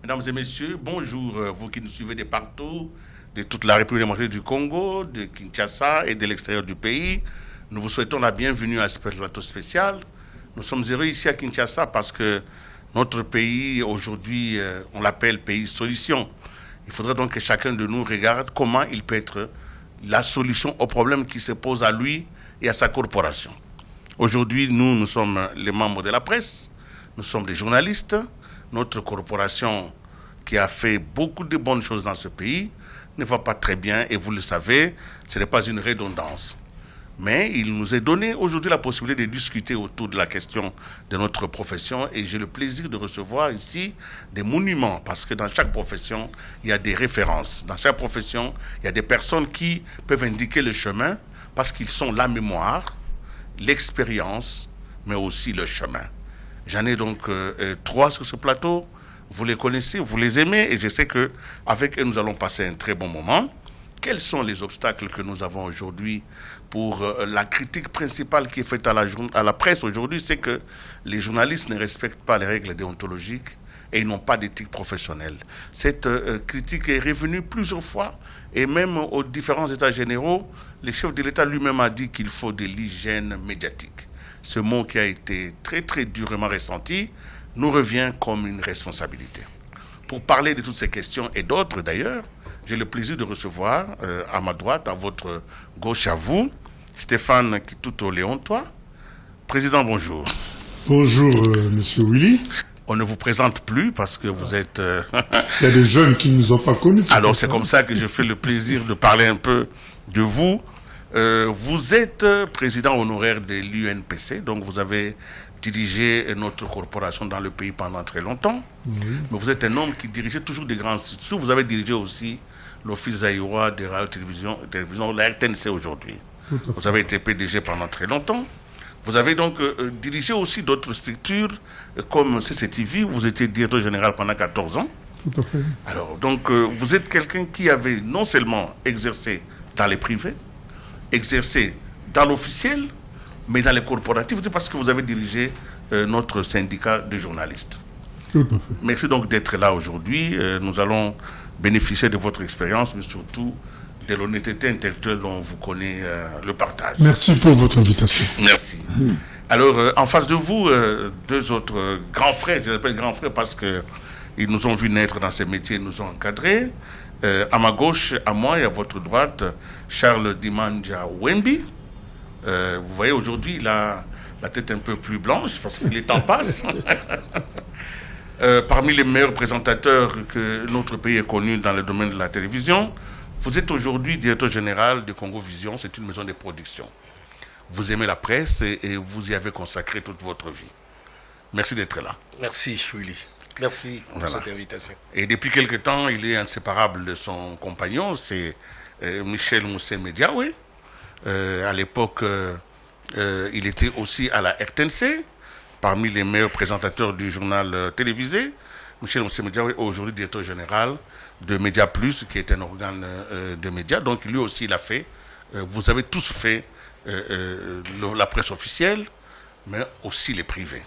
Mesdames et messieurs, bonjour, vous qui nous suivez de partout, de toute la République démocratique du Congo, de Kinshasa et de l'extérieur du pays. Nous vous souhaitons la bienvenue à ce plateau spécial. Nous sommes heureux ici à Kinshasa parce que notre pays, aujourd'hui, on l'appelle pays solution. Il faudrait donc que chacun de nous regarde comment il peut être la solution aux problèmes qui se posent à lui et à sa corporation. Aujourd'hui, nous sommes les membres de la presse, nous sommes des journalistes. Notre corporation, qui a fait beaucoup de bonnes choses dans ce pays, ne va pas très bien, et vous le savez, ce n'est pas une redondance. Mais il nous est donné aujourd'hui la possibilité de discuter autour de la question de notre profession, et j'ai le plaisir de recevoir ici des monuments, parce que dans chaque profession, il y a des références. Dans chaque profession, il y a des personnes qui peuvent indiquer le chemin, parce qu'ils sont la mémoire, l'expérience, mais aussi le chemin. J'en ai donc 3 sur ce plateau. Vous les connaissez, vous les aimez, et je sais qu'avec eux, nous allons passer un très bon moment. Quels sont les obstacles que nous avons aujourd'hui pour la critique principale qui est faite à la presse aujourd'hui, c'est que les journalistes ne respectent pas les règles déontologiques et ils n'ont pas d'éthique professionnelle. Cette critique est revenue plusieurs fois, et même aux différents états généraux, le chef de l'État lui-même a dit qu'il faut de l'hygiène médiatique. Ce mot qui a été très très durement ressenti nous revient comme une responsabilité. Pour parler de toutes ces questions et d'autres d'ailleurs, j'ai le plaisir de recevoir à ma droite, à votre gauche à vous, Stéphane Kituto-Léontois. Président, bonjour. Bonjour, Monsieur Willy. On ne vous présente plus parce que vous êtes... Il y a des jeunes qui ne nous ont pas connus. Alors c'est comme ça que je fais le plaisir de parler un peu de vous. Vous êtes président honoraire de l'UNPC, donc vous avez dirigé notre corporation dans le pays pendant très longtemps. Oui. Mais vous êtes un homme qui dirigeait toujours des grands instituts. Vous avez dirigé aussi l'Office zaïrois de radio-télévision, la RTNC aujourd'hui. Vous avez été PDG pendant très longtemps. Vous avez donc dirigé aussi d'autres structures comme CCTV. Vous étiez directeur général pendant 14 ans. Tout à fait. Alors, donc, vous êtes quelqu'un qui avait non seulement exercé dans les privés, exercé dans l'officiel, mais dans les corporatifs, c'est parce que vous avez dirigé notre syndicat de journalistes. Tout à fait. Merci donc d'être là aujourd'hui. Nous allons bénéficier de votre expérience, mais surtout de l'honnêteté intellectuelle dont on vous connaît le partage. Merci pour votre invitation. Merci. Alors, en face de vous, 2 autres grands frères, je les appelle grands frères parce qu'ils nous ont vu naître dans ces métiers, ils nous ont encadrés. À ma gauche, à moi et à votre droite, Charles Dimanja Wembi. Vous voyez, aujourd'hui, il a la tête un peu plus blanche parce que les temps passent. Parmi les meilleurs présentateurs que notre pays ait connus dans le domaine de la télévision, vous êtes aujourd'hui directeur général de Congo Vision, c'est une maison de production. Vous aimez la presse et vous y avez consacré toute votre vie. Merci d'être là. Merci, Willy. Merci pour cette invitation. Et depuis quelque temps, il est inséparable de son compagnon, c'est Michel Moussé Mediawe. À l'époque, il était aussi à la RTNC, parmi les meilleurs présentateurs du journal télévisé. Michel Moussé Mediawe est aujourd'hui directeur général de Média Plus, qui est un organe de médias. Donc lui aussi, il a fait. Vous avez tous fait la presse officielle, mais aussi les privés.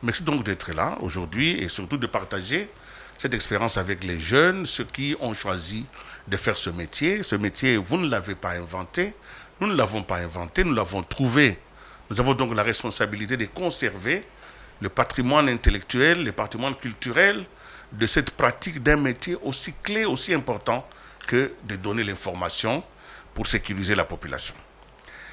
Merci donc d'être là aujourd'hui et surtout de partager cette expérience avec les jeunes, ceux qui ont choisi de faire ce métier. Ce métier, vous ne l'avez pas inventé, nous ne l'avons pas inventé, nous l'avons trouvé. Nous avons donc la responsabilité de conserver le patrimoine intellectuel, le patrimoine culturel de cette pratique d'un métier aussi clé, aussi important que de donner l'information pour sécuriser la population.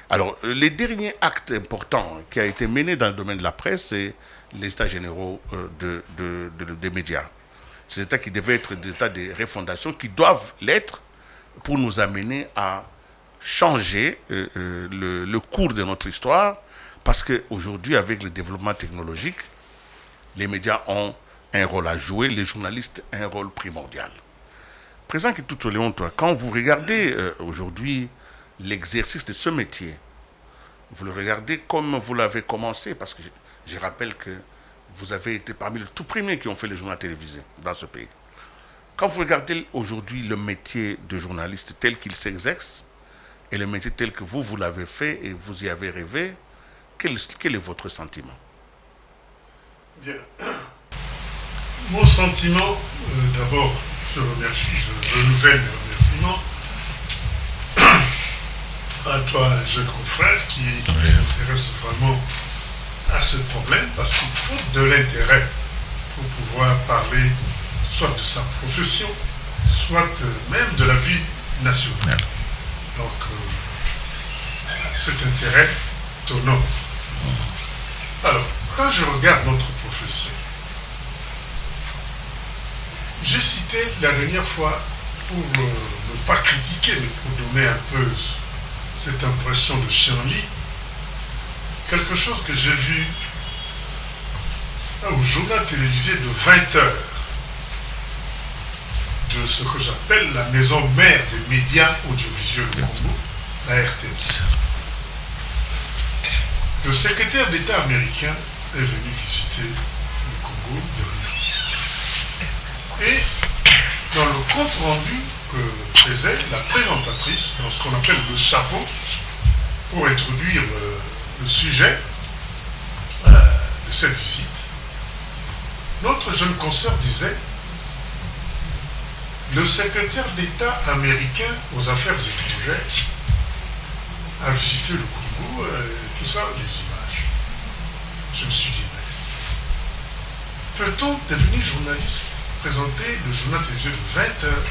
Alors, les derniers actes importants qui a été mené dans le domaine de la presse, c'est les états généraux des médias. Ces états qui devaient être des états de refondation, qui doivent l'être pour nous amener à changer le cours de notre histoire, parce qu'aujourd'hui, avec le développement technologique, les médias ont un rôle à jouer, les journalistes un rôle primordial. Président Kituto-Léontois, quand vous regardez aujourd'hui l'exercice de ce métier, vous le regardez comme vous l'avez commencé, parce que je rappelle que vous avez été parmi les tout premiers qui ont fait les journaux télévisés dans ce pays. Quand vous regardez aujourd'hui le métier de journaliste tel qu'il s'exerce, et le métier tel que vous l'avez fait et vous y avez rêvé, quel est votre sentiment? Bien. Mon sentiment, d'abord, je remercie, je renouvelle mes remerciements à toi, jeune confrère, qui s'intéresse vraiment à ce problème, parce qu'il faut de l'intérêt pour pouvoir parler soit de sa profession, soit même de la vie nationale. Donc, cet intérêt t'honore. Alors, quand je regarde notre profession, j'ai cité la dernière fois, pour ne pas critiquer, mais pour donner un peu cette impression de chien-lit, quelque chose que j'ai vu au journal télévisé de 20 heures, de ce que j'appelle la maison mère des médias audiovisuels au Congo, la RTNC. Le secrétaire d'État américain est venu visiter le Congo dernièrement. Et dans le compte rendu que faisait la présentatrice, dans ce qu'on appelle le chapeau, pour introduire le sujet de cette visite, notre jeune consoeur disait: le secrétaire d'État américain aux affaires étrangères a visité le Congo, tout ça, les images. Je me suis dit, mais peut-on devenir journaliste, présenter le journal télévisé de 20 heures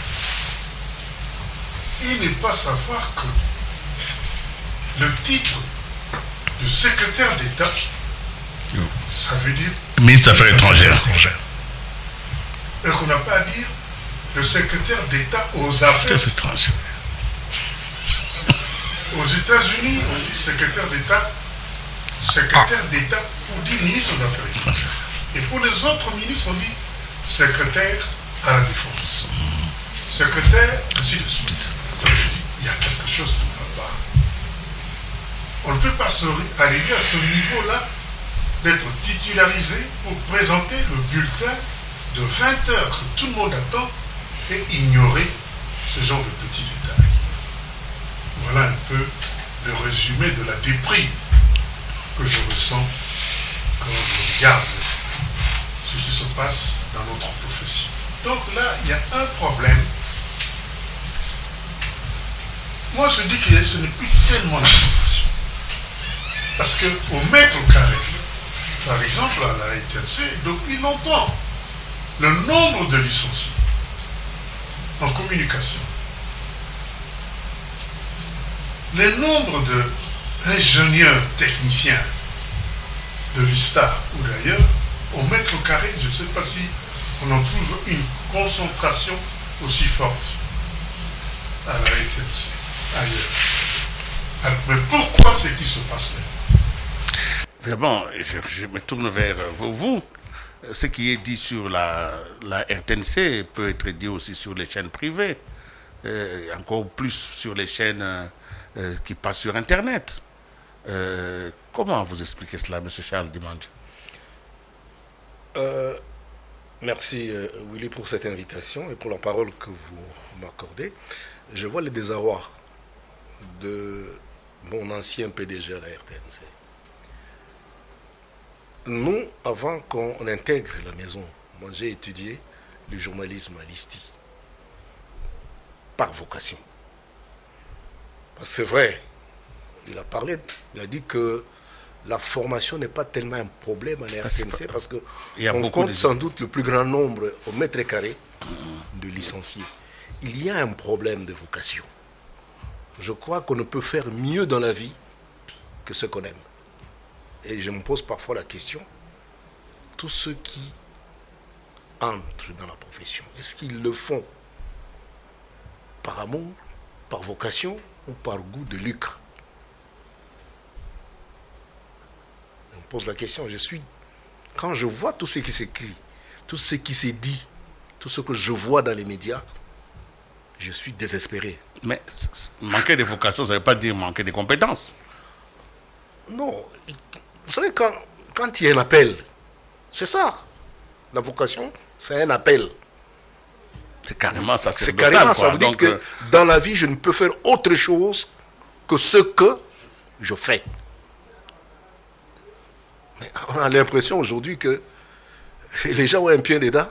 et ne pas savoir que le titre de secrétaire d'État, ça veut dire ministre des Affaires étrangères. Et qu'on n'a pas à dire le secrétaire d'État aux affaires étrangères. Aux États-Unis, on dit secrétaire d'État pour dire ministre des Affaires étrangères. Et pour les autres ministres, on dit secrétaire à la défense. Secrétaire, ainsi de suite. Donc je dis, il y a quelque chose qui ne va pas. On ne peut pas arriver à ce niveau-là d'être titularisé pour présenter le bulletin de 20 heures que tout le monde attend et ignorer ce genre de petits détails. Voilà un peu le résumé de la déprime que je ressens quand je regarde ce qui se passe dans notre profession. Donc là, il y a un problème. Moi, je dis que ce n'est plus tellement l'information. Parce qu'au mètre carré, par exemple, à la RTNC, depuis longtemps, le nombre de licenciés en communication, le nombre d'ingénieurs techniciens de l'USTA ou d'ailleurs, au mètre carré, je ne sais pas si on en trouve une concentration aussi forte à la RTNC, ailleurs. Alors, mais pourquoi c'est qui se passe là? Vraiment, je me tourne vers vous. Ce qui est dit sur la RTNC peut être dit aussi sur les chaînes privées, encore plus sur les chaînes qui passent sur Internet. Comment vous expliquez cela, M. Charles Dimanche? Merci, Willy, pour cette invitation et pour la parole que vous m'accordez. Je vois le désarroi de mon ancien PDG à la RTNC. Nous, avant qu'on intègre la maison, moi j'ai étudié le journalisme à l'ISTI, par vocation. Parce que c'est vrai, il a dit que la formation n'est pas tellement un problème à la RTNC parce qu'on compte sans doute le plus grand nombre au mètre carré de licenciés. Il y a un problème de vocation. Je crois qu'on ne peut faire mieux dans la vie que ce qu'on aime. Et je me pose parfois la question, tous ceux qui entrent dans la profession, est-ce qu'ils le font par amour, par vocation ou par goût de lucre? Je me pose la question, quand je vois tout ce qui s'écrit, tout ce qui s'est dit, tout ce que je vois dans les médias, je suis désespéré. Mais manquer de vocation, ça ne veut pas dire manquer de compétences. Non. Vous savez, quand il y a un appel, c'est ça. La vocation, c'est un appel. C'est carrément ça. C'est carrément ça. Vous dites que dans la vie, je ne peux faire autre chose que ce que je fais. Mais on a l'impression aujourd'hui que les gens ont un pied dedans.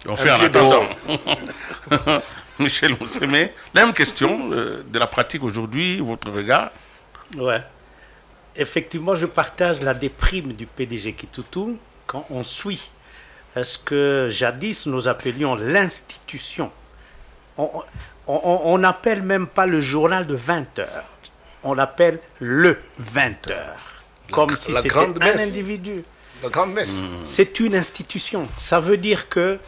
On fait en attendant. Michel Moussemé, la même question de la pratique aujourd'hui, votre regard. Ouais. Effectivement, je partage la déprime du PDG Kitoutou quand on suit ce que jadis nous appelions l'institution. On n'appelle même pas le journal de 20 heures. On l'appelle le 20 heures. Comme si c'était un individu. La grande messe. C'est une institution. Ça veut dire que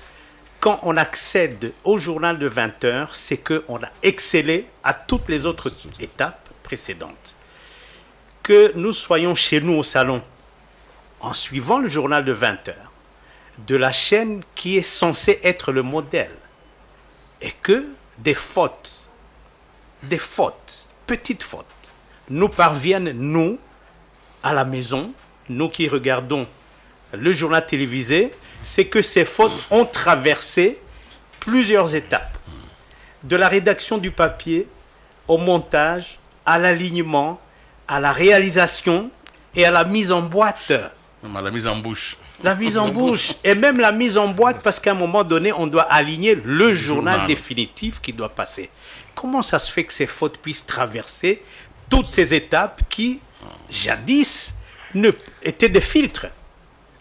quand on accède au journal de 20 heures, c'est qu'on a excellé à toutes les autres étapes précédentes. Que nous soyons chez nous au salon, en suivant le journal de 20 heures, de la chaîne qui est censée être le modèle, et que des fautes, petites fautes, nous parviennent, nous, à la maison, nous qui regardons le journal télévisé, c'est que ces fautes ont traversé plusieurs étapes. De la rédaction du papier, au montage, à l'alignement, à la réalisation et à la mise en boîte. À la mise en bouche. La mise en bouche. Et même la mise en boîte, parce qu'à un moment donné, on doit aligner le journal définitif qui doit passer. Comment ça se fait que ces fautes puissent traverser toutes ces étapes qui, jadis, étaient des filtres?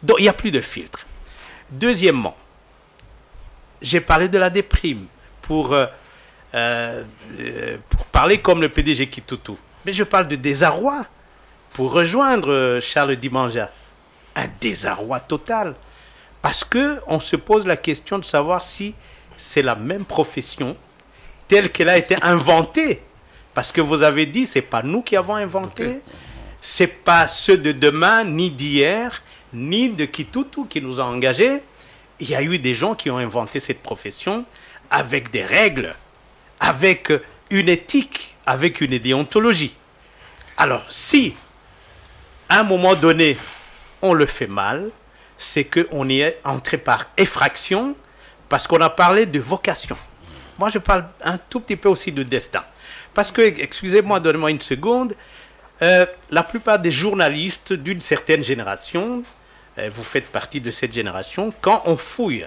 Donc, il n'y a plus de filtres. Deuxièmement, j'ai parlé de la déprime pour parler comme le PDG Kitoutou. Mais je parle de désarroi pour rejoindre Charles Dimanja. Un désarroi total. Parce qu'on se pose la question de savoir si c'est la même profession telle qu'elle a été inventée. Parce que vous avez dit, ce n'est pas nous qui avons inventé. Ce n'est pas ceux de demain, ni d'hier, ni de Kitoutou qui nous a engagés. Il y a eu des gens qui ont inventé cette profession avec des règles, avec une éthique, avec une déontologie. Alors, si, à un moment donné, on le fait mal, c'est qu'on y est entré par effraction, parce qu'on a parlé de vocation. Moi, je parle un tout petit peu aussi de destin. Parce que, excusez-moi, donnez-moi une seconde, la plupart des journalistes d'une certaine génération, vous faites partie de cette génération, quand on fouille,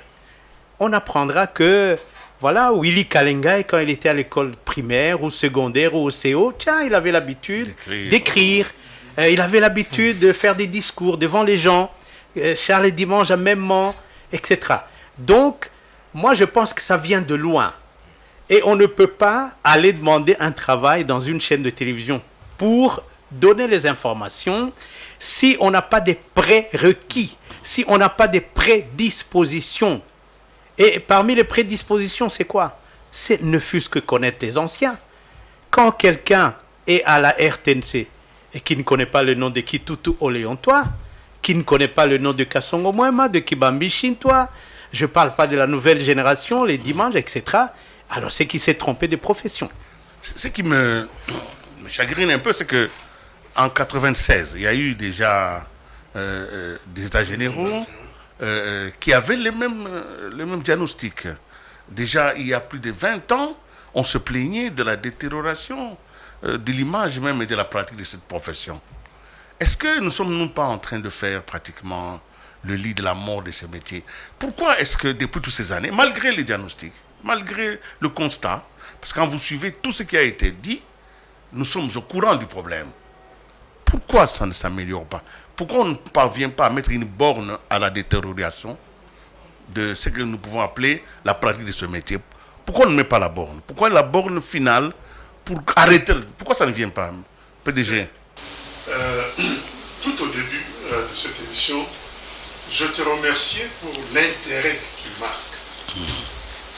on apprendra que, voilà, Willy Kalengai, quand il était à l'école primaire ou secondaire ou au CO, tiens, il avait l'habitude d'écrire, il avait l'habitude de faire des discours devant les gens, Charles Dimanche mêmement, etc. Donc, moi, je pense que ça vient de loin. Et on ne peut pas aller demander un travail dans une chaîne de télévision pour donner les informations si on n'a pas des prérequis, si on n'a pas des prédispositions. Et parmi les prédispositions, c'est quoi? C'est ne fût-ce que connaître les anciens. Quand quelqu'un est à la RTNC et qui ne connaît pas le nom de Kitoutou Oléontois, qui ne connaît pas le nom de Kassongo Moema, de Kibambi Shintois, je ne parle pas de la nouvelle génération, les dimanches, etc., alors c'est qu'il s'est trompé de profession. Ce qui me chagrine un peu, c'est que en 96, il y a eu déjà des États généraux qui avaient le même diagnostic. Déjà, il y a plus de 20 ans, on se plaignait de la détérioration de l'image même et de la pratique de cette profession. Est-ce que nous ne sommes pas en train de faire pratiquement le lit de la mort de ce métier? Pourquoi est-ce que depuis toutes ces années, malgré les diagnostics, malgré le constat, parce que quand vous suivez tout ce qui a été dit, nous sommes au courant du problème. Pourquoi ça ne s'améliore pas? Pourquoi on ne parvient pas à mettre une borne à la détérioration de ce que nous pouvons appeler la pratique de ce métier? Pourquoi on ne met pas la borne? Pourquoi la borne finale pour arrêter? Pourquoi ça ne vient pas, PDG? Tout au début de cette émission, je te remercie pour l'intérêt que tu marques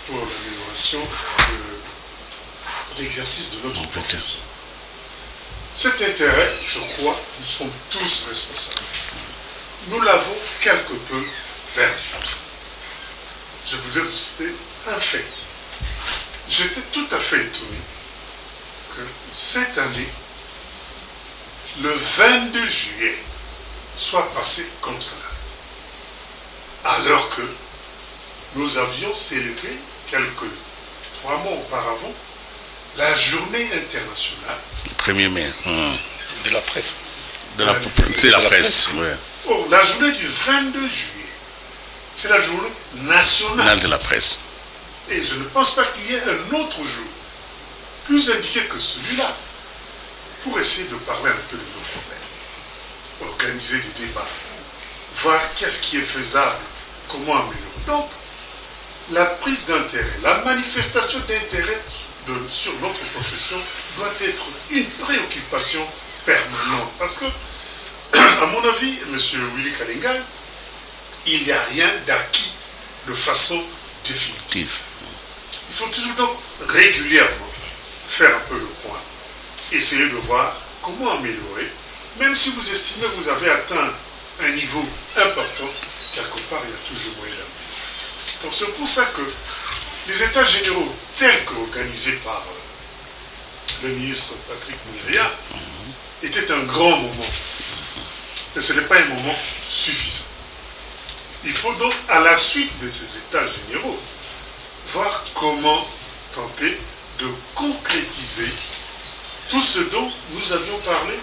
pour l'amélioration de l'exercice de notre profession. Cet intérêt, je crois, nous sommes tous responsables. Nous l'avons quelque peu perdu. Je voulais vous citer un fait. J'étais tout à fait étonné que cette année, le 22 juillet, soit passé comme cela. Alors que nous avions célébré quelques 3 mois auparavant, la journée internationale. 1er mai. De la presse. C'est la presse, oui. Oh, la journée du 22 juillet, c'est la journée nationale de la presse. Et je ne pense pas qu'il y ait un autre jour plus indiqué que celui-là pour essayer de parler un peu de nos problèmes, organiser des débats, voir qu'est-ce qui est faisable, comment améliorer. Donc, la prise d'intérêt, la manifestation d'intérêt sur notre profession doit être une préoccupation permanente. Parce que, à mon avis, M. Willy Kalinga, il n'y a rien d'acquis de façon définitive. Il faut toujours donc régulièrement faire un peu le point, essayer de voir comment améliorer, même si vous estimez que vous avez atteint un niveau important, quelque part il y a toujours moyen d'améliorer. Donc c'est pour ça que les états généraux tels qu'organisés par le ministre Patrick Mouiria étaient un grand moment, mais ce n'est pas un moment suffisant. Il faut donc, à la suite de ces états généraux, voir comment tenter de concrétiser tout ce dont nous avions parlé,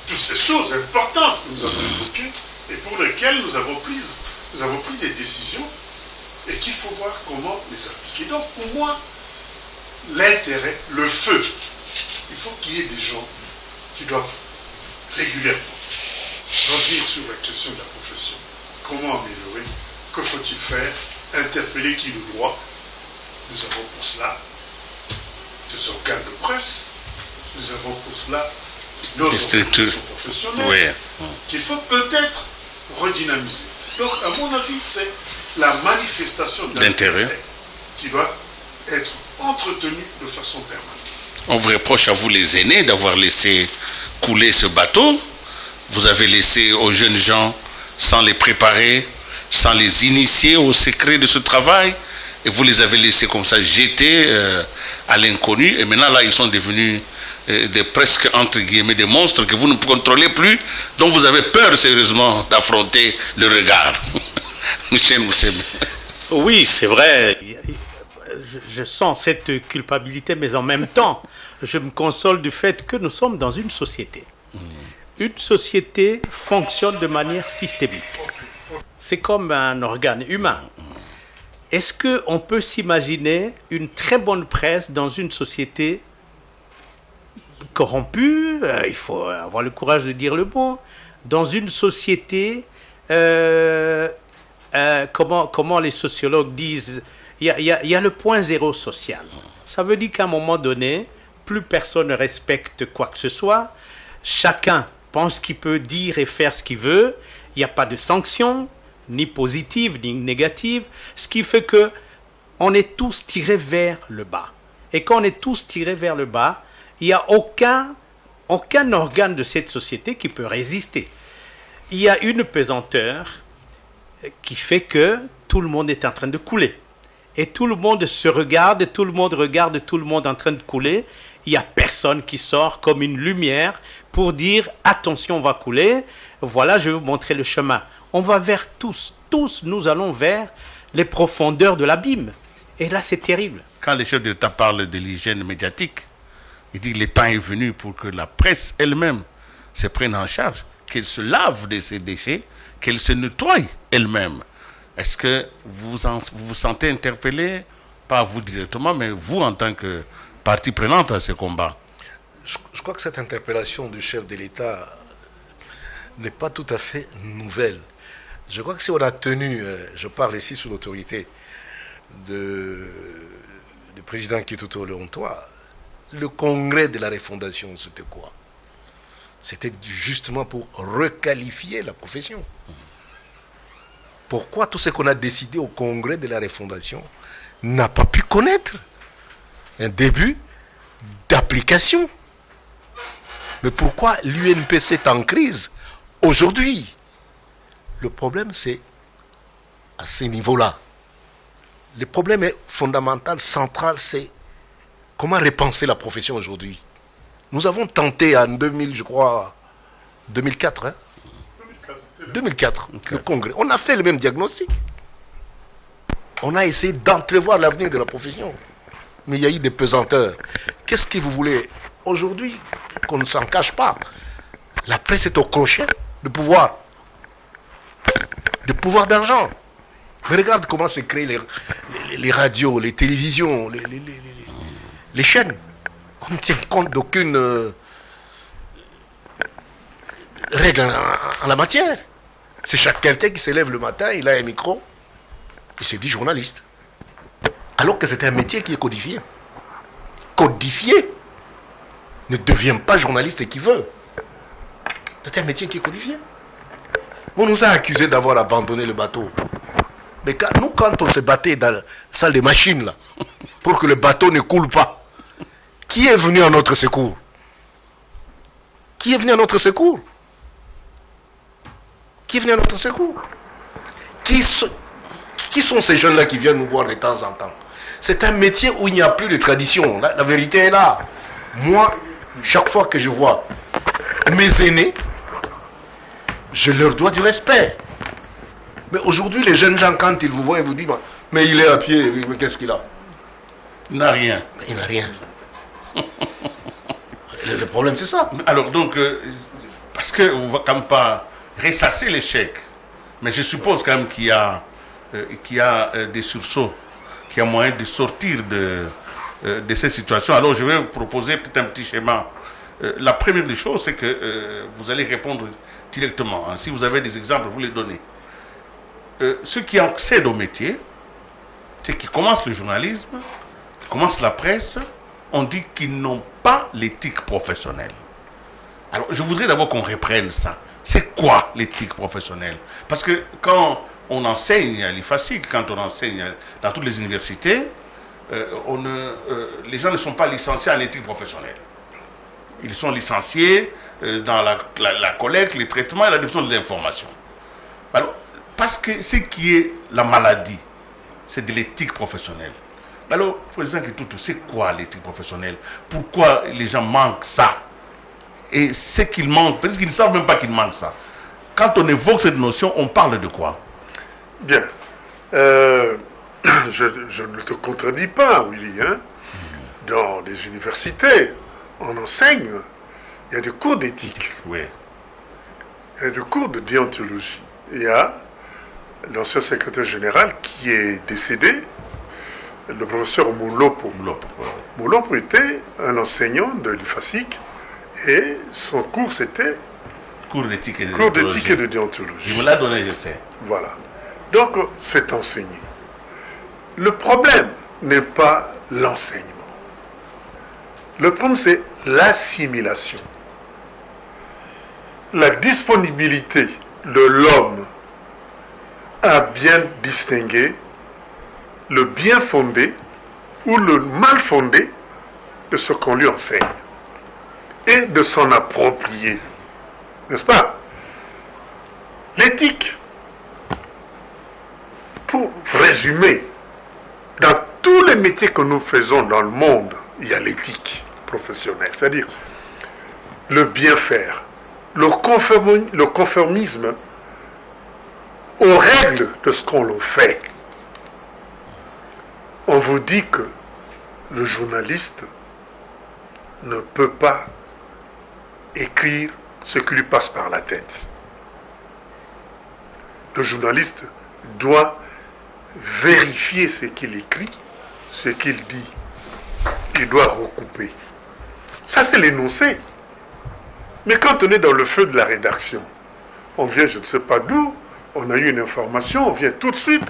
toutes ces choses importantes que nous avons évoquées et pour lesquelles nous avons pris des décisions et qu'il faut voir comment les appliquer. Donc pour moi, l'intérêt, le feu, il faut qu'il y ait des gens qui doivent régulièrement revenir sur la question de la profession. Comment améliorer? Que faut-il faire? Interpeller qui le droit? Nous avons pour cela des organes de presse, nous avons pour cela nos organisations professionnelles, qu'il faut peut-être redynamiser. Donc, à mon avis, c'est la manifestation d'intérêt qui doit être entretenue de façon permanente. On vous reproche à vous les aînés d'avoir laissé couler ce bateau. Vous avez laissé aux jeunes gens sans les préparer, sans les initier au secret de ce travail, et vous les avez laissés comme ça jeter à l'inconnu, et maintenant là ils sont devenus presque entre guillemets des monstres que vous ne contrôlez plus, dont vous avez peur sérieusement d'affronter le regard. Michel Moussem. Oui, c'est vrai, je sens cette culpabilité, mais en même temps je me console du fait que nous sommes dans une société. Une société fonctionne de manière systémique. C'est comme un organe humain. Est-ce qu'on peut s'imaginer une très bonne presse dans une société corrompue? Il faut avoir le courage de dire le mot. Dans une société, comment les sociologues disent, il y a le point zéro social. Ça veut dire qu'à un moment donné, plus personne ne respecte quoi que ce soit. Chacun pense qu'il peut dire et faire ce qu'il veut. Il n'y a pas de sanctions, ni positives, ni négatives. Ce qui fait qu'on est tous tirés vers le bas. Et quand on est tous tirés vers le bas, il n'y a aucun organe de cette société qui peut résister. Il y a une pesanteur qui fait que tout le monde est en train de couler. Et tout le monde se regarde, tout le monde regarde tout le monde en train de couler. Il n'y a personne qui sort comme une lumière pour dire « Attention, on va couler. Voilà, je vais vous montrer le chemin. » On va vers tous. Tous, nous allons vers les profondeurs de l'abîme. Et là, c'est terrible. Quand les chefs d'État parlent de l'hygiène médiatique, il dit que le temps est venu pour que la presse elle-même se prenne en charge, qu'elle se lave de ses déchets, qu'elle se nettoie elle-même. Est-ce que vous vous sentez interpellé, pas vous directement, mais vous en tant que partie prenante à ce combat? Je crois que cette interpellation du chef de l'État n'est pas tout à fait nouvelle. Je crois que si on a tenu, je parle ici sous l'autorité du président Kituto Leontois, le congrès de la refondation, c'était quoi? C'était justement pour requalifier la profession. Pourquoi tout ce qu'on a décidé au congrès de la refondation n'a pas pu connaître un début d'application? Mais pourquoi l'UNPC est en crise aujourd'hui? Le problème, c'est à ce niveau-là. Le problème est fondamental, central, c'est comment repenser la profession aujourd'hui. Nous avons tenté en 2004, hein? 2004, le congrès. On a fait le même diagnostic. On a essayé d'entrevoir l'avenir de la profession. Mais il y a eu des pesanteurs. Qu'est-ce que vous voulez? Aujourd'hui, qu'on ne s'en cache pas, la presse est au crochet de pouvoir. De pouvoir d'argent. Mais regarde comment s'est créé les radios, les télévisions, les chaînes. On ne tient compte d'aucune règle en la matière. C'est chaque quelqu'un qui se lève le matin, il a un micro, il se dit journaliste. Alors que c'est un métier qui est codifié. Codifié ne devient pas journaliste qui veut. C'est un métier qui est codifié. On nous a accusés d'avoir abandonné le bateau. Mais quand on se battait dans la salle des machines, là, pour que le bateau ne coule pas, qui est venu à notre secours? Qui est venu à notre secours? Qui est venu à notre secours? Qui sont ces jeunes-là qui viennent nous voir de temps en temps? C'est un métier où il n'y a plus de tradition. La vérité est là. Moi, chaque fois que je vois mes aînés, je leur dois du respect. Mais aujourd'hui, les jeunes gens, quand ils vous voient, ils vous disent, mais il est à pied, mais qu'est-ce qu'il a? Il n'a rien. Mais il n'a rien. Le problème, c'est ça. Alors donc, parce qu'on ne va quand même pas ressasser l'échec, mais je suppose quand même qu'il y a des sursauts, qu'il y a moyen de sortir de ces situations. Alors je vais vous proposer peut-être un petit schéma. La première des choses, c'est que vous allez répondre directement. Hein. Si vous avez des exemples, vous les donnez. Ceux qui accèdent au métier, ceux qui commencent le journalisme, qui commencent la presse, on dit qu'ils n'ont pas l'éthique professionnelle. Alors, je voudrais d'abord qu'on reprenne ça. C'est quoi l'éthique professionnelle? Parce que quand on enseigne à l'IFASIC, quand on enseigne dans toutes les universités, les gens ne sont pas licenciés en éthique professionnelle. Ils sont licenciés dans la collecte, les traitements et la diffusion de l'information. Alors, parce que ce qui est la maladie, c'est de l'éthique professionnelle. Alors, président Kitutu, c'est quoi l'éthique professionnelle? Pourquoi les gens manquent ça? Et ce qu'ils manquent, peut-être qu'ils ne savent même pas qu'ils manquent ça. Quand on évoque cette notion, on parle de quoi? Bien. Je ne te contredis pas, Willy. Hein? Dans les universités, on enseigne, il y a des cours d'éthique. Oui. Il y a des cours de déontologie. Il y a l'ancien secrétaire général qui est décédé, le professeur Moulopo. Moulopo était un enseignant de l'IFASIC et son cours c'était cours d'éthique et de déontologie. Il me l'a donné, je sais. Voilà. Donc c'est enseigné. Le problème n'est pas l'enseignement. Le problème c'est l'assimilation. La disponibilité de l'homme à bien distinguer le bien fondé ou le mal fondé de ce qu'on lui enseigne et de s'en approprier. N'est-ce pas? L'éthique, pour résumer, dans tous les métiers que nous faisons dans le monde, il y a l'éthique professionnelle, c'est-à-dire le bien faire, le conformisme aux règles de ce qu'on le fait. On vous dit que le journaliste ne peut pas écrire ce qui lui passe par la tête. Le journaliste doit vérifier ce qu'il écrit, ce qu'il dit. Il doit recouper. Ça, c'est l'énoncé. Mais quand on est dans le feu de la rédaction, on vient, je ne sais pas d'où, on a eu une information, on vient tout de suite.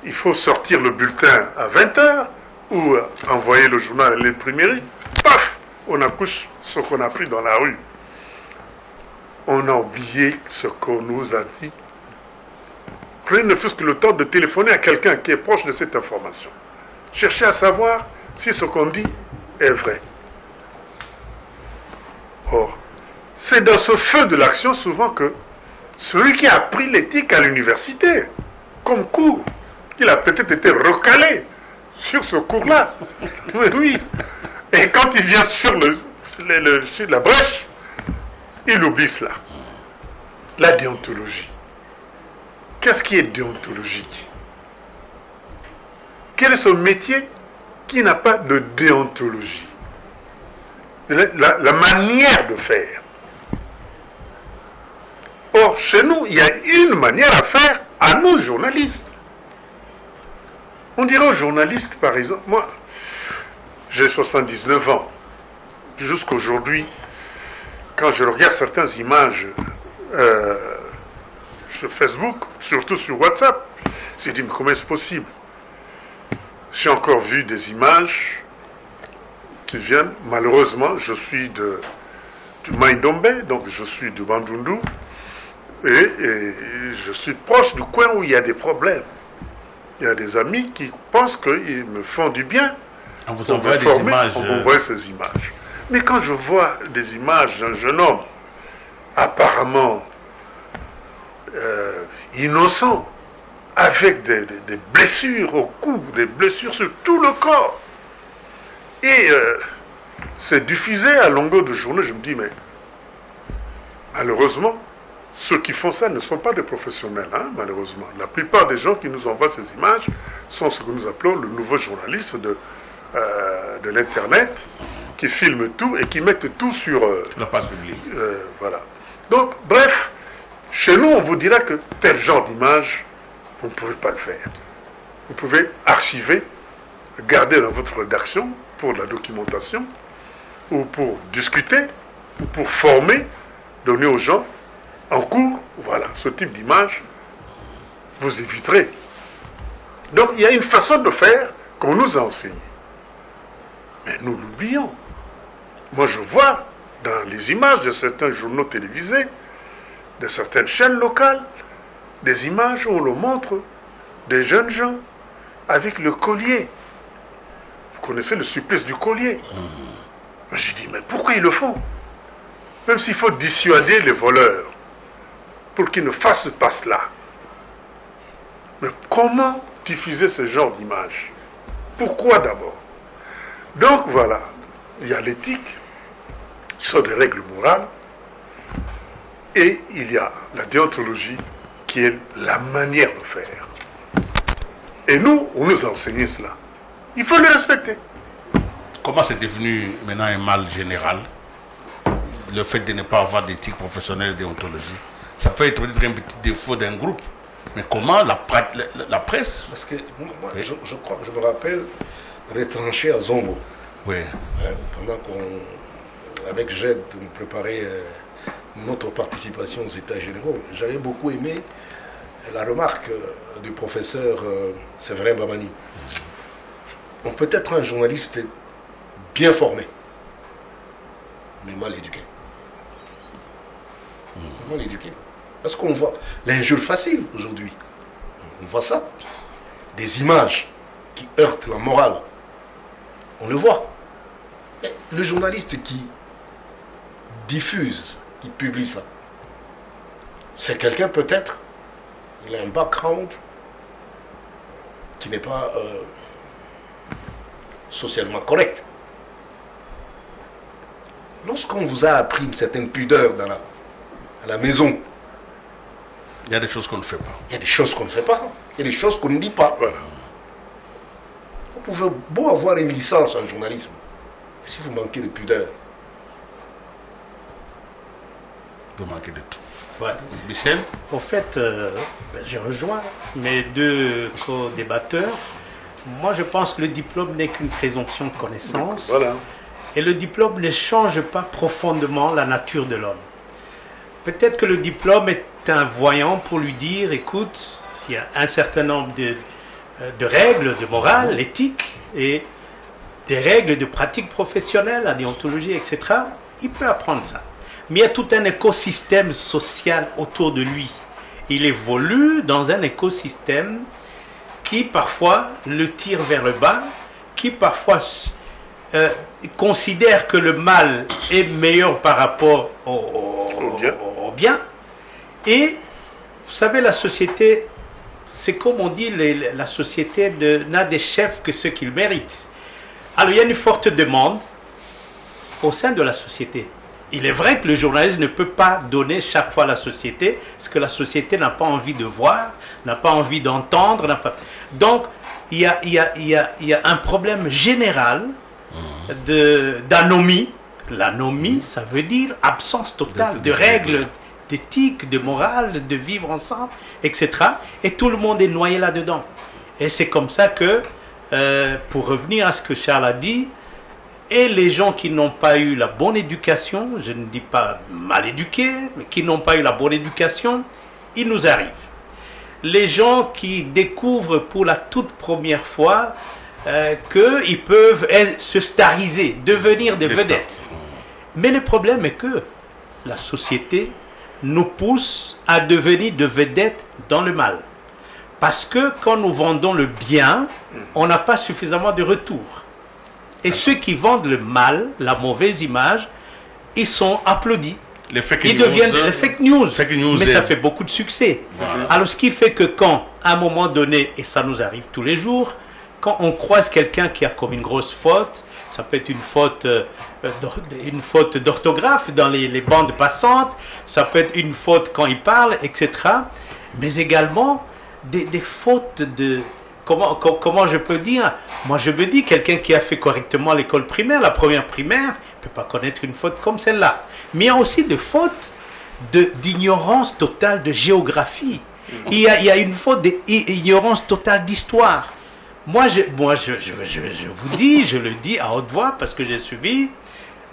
Il faut sortir le bulletin à 20h ou envoyer le journal à l'imprimerie. Paf! On accouche ce qu'on a pris dans la rue. On a oublié ce qu'on nous a dit. Prenez ne fût-ce que le temps de téléphoner à quelqu'un qui est proche de cette information. Cherchez à savoir si ce qu'on dit est vrai. Or, c'est dans ce feu de l'action souvent que celui qui a appris l'éthique à l'université, comme cours, il a peut-être été recalé sur ce cours-là. Oui. Et quand il vient sur la brèche, il oublie cela. La déontologie. Qu'est-ce qui est déontologique? Quel est ce métier qui n'a pas de déontologie? La manière de faire. Or, chez nous, il y a une manière à faire à nous, journalistes. On dirait aux journalistes, par exemple, moi, j'ai 79 ans. Jusqu'aujourd'hui, quand je regarde certaines images sur Facebook, surtout sur WhatsApp, j'ai dit, mais comment est-ce possible? J'ai encore vu des images qui viennent, malheureusement, je suis du Maïdombe, donc je suis du Bandundu, et je suis proche du coin où il y a des problèmes. Il y a des amis qui pensent qu'ils me font du bien. On vous envoie des images. On m'envoie ces images. Mais quand je vois des images d'un jeune homme apparemment innocent, avec des blessures au cou, des blessures sur tout le corps, et c'est diffusé à longueur de journée, je me dis, mais malheureusement, ceux qui font ça ne sont pas des professionnels, hein, malheureusement. La plupart des gens qui nous envoient ces images sont ce que nous appelons le nouveau journaliste de l'Internet, qui filment tout et qui mettent tout sur la page publique. Voilà. Donc, bref, chez nous, on vous dira que tel genre d'image, vous ne pouvez pas le faire. Vous pouvez archiver, garder dans votre rédaction pour de la documentation, ou pour discuter, ou pour former, donner aux gens en cours. Voilà, ce type d'image, vous éviterez. Donc, il y a une façon de faire qu'on nous a enseigné. Mais nous l'oublions. Moi, je vois dans les images de certains journaux télévisés, de certaines chaînes locales, des images où on le montre des jeunes gens avec le collier. Vous connaissez le supplice du collier. Je dis, mais pourquoi ils le font? Même s'il faut dissuader les voleurs pour qu'ils ne fassent pas cela. Mais comment diffuser ce genre d'image? Pourquoi d'abord? Donc voilà, il y a l'éthique, ce sont des règles morales, et il y a la déontologie qui est la manière de faire. Et nous, on nous a enseigné cela. Il faut le respecter. Comment c'est devenu maintenant un mal général, le fait de ne pas avoir d'éthique professionnelle et déontologie? Ça peut être peut-être un petit défaut d'un groupe, mais comment la presse? Parce que moi, oui. je crois que je me rappelle retranché à Zongo. Oui. Pendant avec Jed, on préparait notre participation aux États généraux, j'avais beaucoup aimé la remarque du professeur Séverin Bamani. On peut être un journaliste bien formé, mais mal éduqué. Mal éduqué. Parce qu'on voit l'injure facile aujourd'hui. On voit ça. Des images qui heurtent la morale. On le voit. Mais le journaliste qui diffuse, qui publie ça, c'est quelqu'un peut-être, il a un background qui n'est pas socialement correct. Lorsqu'on vous a appris une certaine pudeur à la maison, il y a des choses qu'on ne fait pas. Il y a des choses qu'on ne fait pas. Il y a des choses qu'on ne dit pas. Voilà. Vous pouvez beau avoir une licence en journalisme, si vous manquez de pudeur, vous manquez de tout. Ouais. Michel? Au fait, j'ai rejoint mes deux co-débatteurs. Moi, je pense que le diplôme n'est qu'une présomption de connaissance. Voilà. Et le diplôme ne change pas profondément la nature de l'homme. Peut-être que le diplôme est un voyant pour lui dire, écoute, il y a un certain nombre de règles de morale, l'éthique, et des règles de pratique professionnelle, la déontologie, etc. Il peut apprendre ça. Mais il y a tout un écosystème social autour de lui. Il évolue dans un écosystème qui parfois le tire vers le bas, qui parfois considère que le mal est meilleur par rapport au bien. Et vous savez, la société, c'est comme on dit, la société n'a des chefs que ceux qu'ils méritent. Alors il y a une forte demande au sein de la société. Il est vrai que le journaliste ne peut pas donner chaque fois à la société ce que la société n'a pas envie de voir, n'a pas envie d'entendre. Donc, il y a un problème général d'anomie. L'anomie, ça veut dire absence totale de règles d'éthique, de morale, de vivre ensemble, etc. Et tout le monde est noyé là-dedans. Et c'est comme ça que, pour revenir à ce que Charles a dit, et les gens qui n'ont pas eu la bonne éducation, je ne dis pas mal éduqués, mais qui n'ont pas eu la bonne éducation, il nous arrive. Les gens qui découvrent pour la toute première fois qu'ils peuvent se stariser, devenir des vedettes. Mais le problème est que la société nous pousse à devenir des vedettes dans le mal. Parce que quand nous vendons le bien, on n'a pas suffisamment de retour. Et ceux qui vendent le mal, la mauvaise image, ils sont applaudis. Ils deviennent les fake news. Mais ça fait beaucoup de succès. Voilà. Alors ce qui fait que quand, à un moment donné, et ça nous arrive tous les jours, quand on croise quelqu'un qui a commis une grosse faute, ça peut être une faute d'orthographe dans les bandes passantes, ça peut être une faute quand il parle, etc. Mais également des fautes de... Comment je peux dire? Moi, je me dis, quelqu'un qui a fait correctement l'école primaire, la première primaire, ne peut pas connaître une faute comme celle-là. Mais il y a aussi des fautes d'ignorance totale de géographie. Il y a une faute d'ignorance totale d'histoire. Moi, je vous dis, je le dis à haute voix parce que j'ai suivi,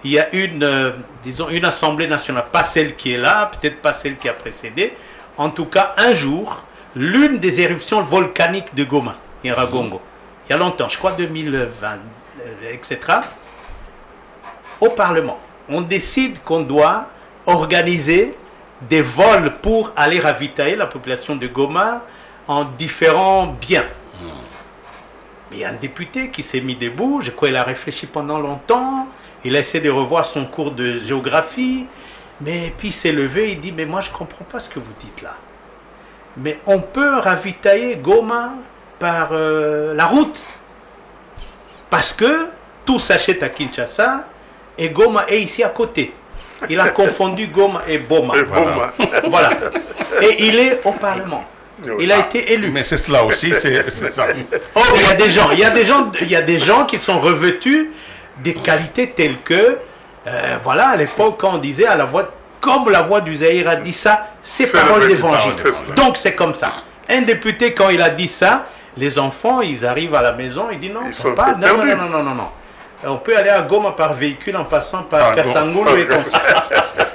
il y a une Assemblée nationale, pas celle qui est là, peut-être pas celle qui a précédé, en tout cas un jour, l'une des éruptions volcaniques de Goma, Nyiragongo, il y a longtemps, je crois 2020, etc., au Parlement, on décide qu'on doit organiser des vols pour aller ravitailler la population de Goma en différents biens. Il y a un député qui s'est mis debout, je crois qu'il a réfléchi pendant longtemps, il a essayé de revoir son cours de géographie, mais puis il s'est levé, il dit, mais moi je ne comprends pas ce que vous dites là. Mais on peut ravitailler Goma par la route, parce que tout s'achète à Kinshasa, et Goma est ici à côté. Il a confondu Goma et Boma. Voilà. Et il est au Parlement. Il a été élu. Mais c'est cela aussi, c'est ça. Oh, il y a des gens qui sont revêtus des qualités telles que, voilà, à l'époque, quand on disait à la voix, comme la voix du Zaïre a dit ça, c'est parole d'évangile. Donc c'est comme ça. Un député, quand il a dit ça, les enfants, ils arrivent à la maison, ils disent non, papa, non. On peut aller à Goma par véhicule en passant par Kassangoulou et comme ça.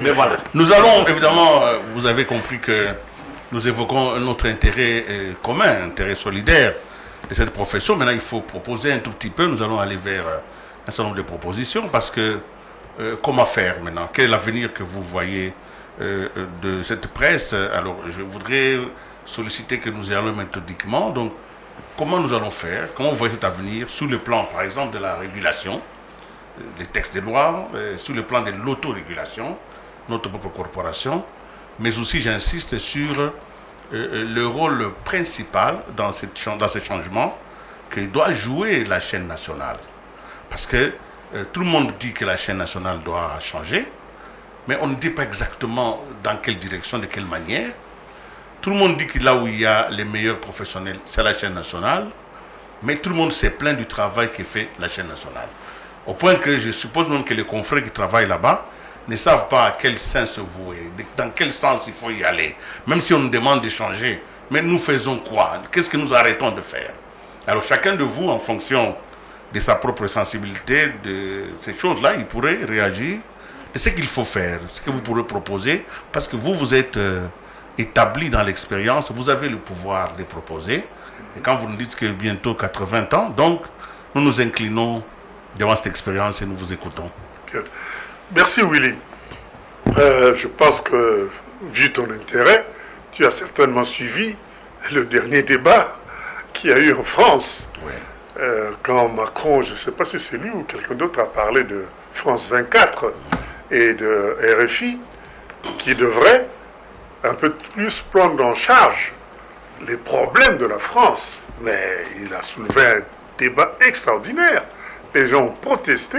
Mais voilà. Nous allons, évidemment, vous avez compris que nous évoquons notre intérêt commun, intérêt solidaire de cette profession. Maintenant, il faut proposer un tout petit peu. Nous allons aller vers un certain nombre de propositions parce que comment faire maintenant? Quel est l'avenir que vous voyez de cette presse? Alors, je voudrais solliciter que nous y allons méthodiquement. Donc, comment nous allons faire? Comment vous voyez cet avenir sous le plan, par exemple, de la régulation, des textes de loi, sous le plan de l'autorégulation, notre propre corporation, mais aussi, j'insiste sur le rôle principal dans ces changements que doit jouer la chaîne nationale. Parce que tout le monde dit que la chaîne nationale doit changer, mais on ne dit pas exactement dans quelle direction, de quelle manière. Tout le monde dit que là où il y a les meilleurs professionnels, c'est la chaîne nationale, mais tout le monde s'est plaint du travail que fait la chaîne nationale. Au point que je suppose même que les confrères qui travaillent là-bas ne savent pas à quel sens se vouer, dans quel sens il faut y aller. Même si on nous demande de changer, mais nous faisons quoi? Qu'est-ce que nous arrêtons de faire? Alors chacun de vous, en fonction de sa propre sensibilité, de ces choses-là, il pourrait réagir. Et ce qu'il faut faire, ce que vous pourrez proposer, parce que vous êtes établi dans l'expérience, vous avez le pouvoir de proposer. Et quand vous nous dites que bientôt 80 ans, donc nous nous inclinons devant cette expérience et nous vous écoutons. Merci Willy. Je pense que, vu ton intérêt, tu as certainement suivi le dernier débat qu'il y a eu en France. Oui. Quand Macron, je ne sais pas si c'est lui ou quelqu'un d'autre, a parlé de France 24 et de RFI, qui devrait un peu plus prendre en charge les problèmes de la France. Mais il a soulevé un débat extraordinaire. Les gens ont protesté.